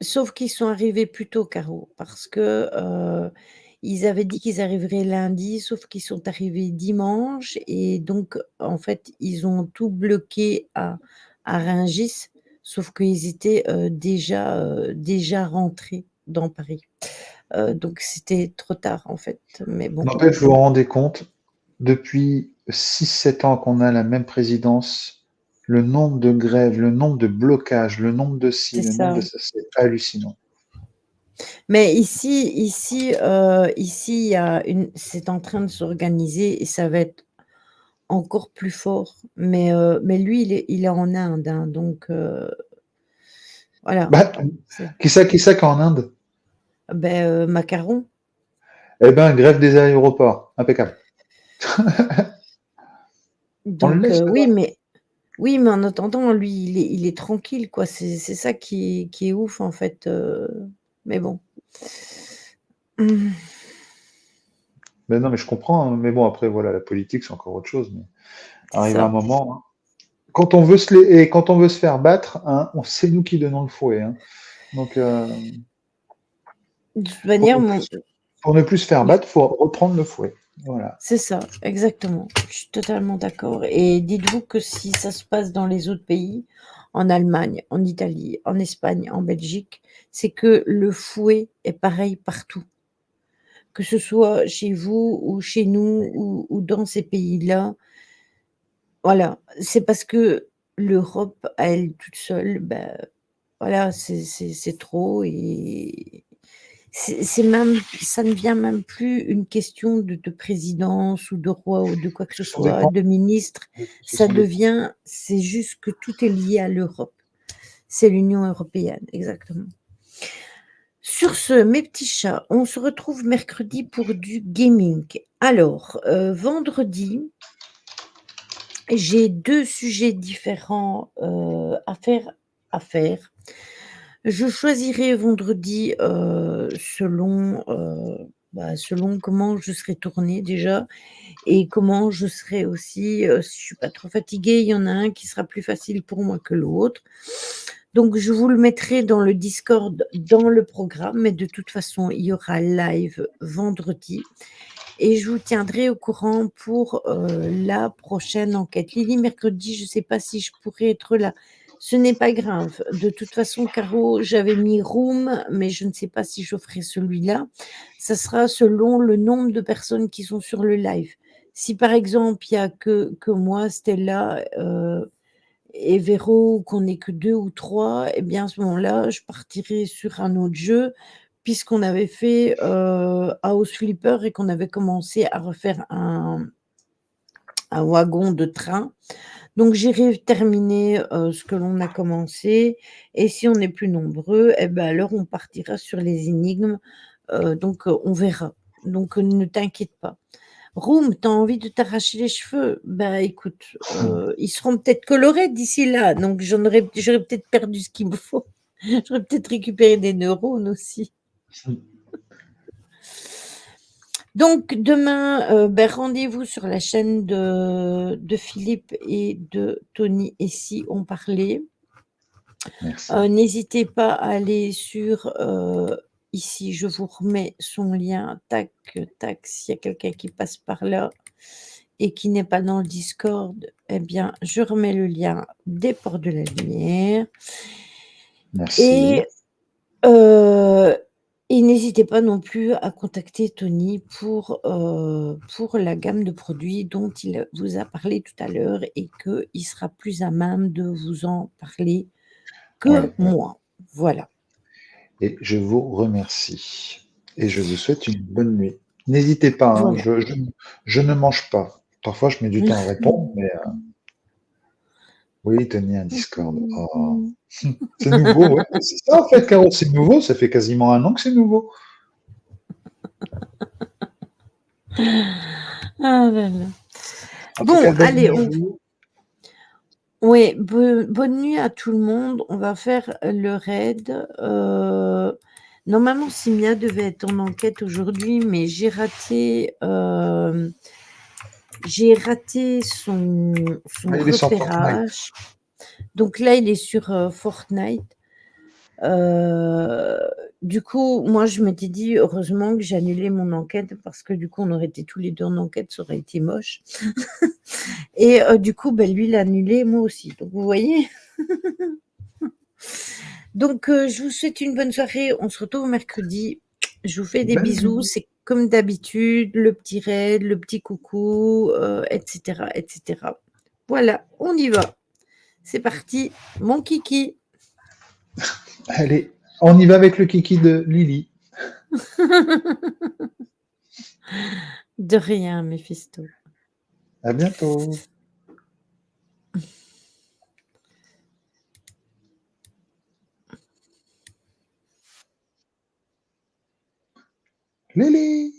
A: sauf qu'ils sont arrivés plus tôt, Caro, parce que, ils avaient dit qu'ils arriveraient lundi, sauf qu'ils sont arrivés dimanche et donc en fait, ils ont tout bloqué à Rungis, sauf qu'ils étaient, déjà rentrés dans Paris. Donc c'était trop tard, en fait, mais bon.
B: n'empêche, vous vous rendez compte, depuis 6, 7 ans qu'on a la même présidence, le nombre de grèves, le nombre de blocages, le nombre de ci,
A: C'est
B: le nombre de
A: ça.
B: ça, c'est hallucinant.
A: Mais ici, il y a une c'est en train de s'organiser et ça va être encore plus fort. Mais lui, il est en Inde, hein, donc voilà.
B: Bah,
A: C'est
B: qui ça qu'en Inde?
A: Macron.
B: Eh ben, grève des aéroports, impeccable. On le
A: Donc
B: laisse là-bas.
A: oui, mais en attendant, lui, il est tranquille, quoi. C'est ça qui est ouf, en fait, mais bon. Mmh,
B: Mais non, mais je comprends, hein. Mais bon, après, voilà, la politique, c'est encore autre chose. Mais
A: c'est
B: arrive un
A: ça.
B: moment, hein. Quand on veut se faire battre, hein, c'est nous qui donnons le fouet, hein. Donc,
A: De toute
B: pour
A: manière,
B: ne
A: mon
B: plus, pour ne plus se faire battre, il faut reprendre le fouet. Voilà.
A: c'est ça, exactement. Je suis totalement d'accord et dites-vous que si ça se passe dans les autres pays, en Allemagne, en Italie, en Espagne, en Belgique, c'est que le fouet est pareil partout. Que ce soit chez vous ou chez nous ou dans ces pays-là, voilà. C'est parce que l'Europe à elle toute seule, voilà, c'est trop et c'est même ça ne vient même plus une question de présidence ou de roi ou de quoi que ce
B: Ce sont
A: soit, de ministre.
B: ce
A: Ça
B: sont des
A: devient c'est juste que tout est lié à l'Europe. C'est l'Union européenne, exactement. Sur ce, mes petits chats, on se retrouve mercredi pour du gaming. Alors, vendredi, j'ai 2 sujets différents, à faire. Je choisirai vendredi, selon comment je serai tournée déjà et comment je serai aussi, si je suis pas trop fatiguée, il y en a un qui sera plus facile pour moi que l'autre. Donc je vous le mettrai dans le Discord, dans le programme, mais de toute façon, il y aura live vendredi et je vous tiendrai au courant pour, la prochaine enquête. Lily, mercredi, je ne sais pas si je pourrai être là. Ce n'est pas grave. De toute façon, Caro, j'avais mis room, mais je ne sais pas si je ferai celui-là. Ça sera selon le nombre de personnes qui sont sur le live. Si par exemple, il y a que moi, Stella, et Véro, ou qu'on n'est que 2 ou 3, eh bien, à ce moment-là, je partirai sur un autre jeu puisqu'on avait fait, House Flipper et qu'on avait commencé à refaire un wagon de train. Donc j'irai terminer, ce que l'on a commencé et si on est plus nombreux et ben, alors on partira sur les énigmes, donc on verra. Donc ne t'inquiète pas. Room, tu as envie de t'arracher les cheveux? Bah, écoute, ils seront peut-être colorés d'ici là, donc j'aurais peut-être perdu ce qu'il me faut. J'aurais peut-être récupéré des neurones aussi. Donc demain, rendez-vous sur la chaîne de Philippe et de Tony et si on parlait.
B: Merci.
A: N'hésitez pas à aller sur, ici je vous remets son lien, tac, tac, s'il y a quelqu'un qui passe par là et qui n'est pas dans le Discord, eh bien, je remets le lien des Portes de la Lumière
B: Merci.
A: et heu et n'hésitez pas non plus à contacter Tony pour la gamme de produits dont il vous a parlé tout à l'heure et qu'il sera plus à même de vous en parler que
B: Ouais, ouais.
A: moi. Voilà.
B: Et je vous remercie. Et je vous souhaite une bonne nuit. N'hésitez pas, hein,
A: Voilà.
B: je ne mange pas. Parfois, je mets du temps à répondre, mais oui, tenez un Discord. Oh. C'est nouveau, ouais. C'est ça, en fait, Caro, c'est nouveau. Ça fait quasiment un an que c'est nouveau.
A: Ah là là.
B: En tout
A: Bon,
B: cas, bonne
A: allez,
B: nuit à vous.
A: bonne nuit à tout le monde. On va faire le raid. Normalement, Simia devait être en enquête aujourd'hui, mais j'ai raté son
B: Ah, il est sur Fortnite.
A: repérage. Donc là, il est sur Fortnite. Du coup, moi, je m'étais dit, heureusement que j'ai annulé mon enquête parce que du coup, on aurait été tous les deux en enquête, ça aurait été moche. Et du coup, ben, lui, il a annulé, moi aussi. Donc, vous voyez. Donc, je vous souhaite une bonne soirée. On se retrouve mercredi. Je vous fais des
B: Bonne
A: bisous.
B: nuit.
A: C'est comme d'habitude, le petit raid, le petit coucou, etc., etc. Voilà, on y va. C'est parti, mon kiki.
B: Allez, on y va avec le kiki de Lily.
A: De rien, Méphisto.
B: À bientôt. Lily.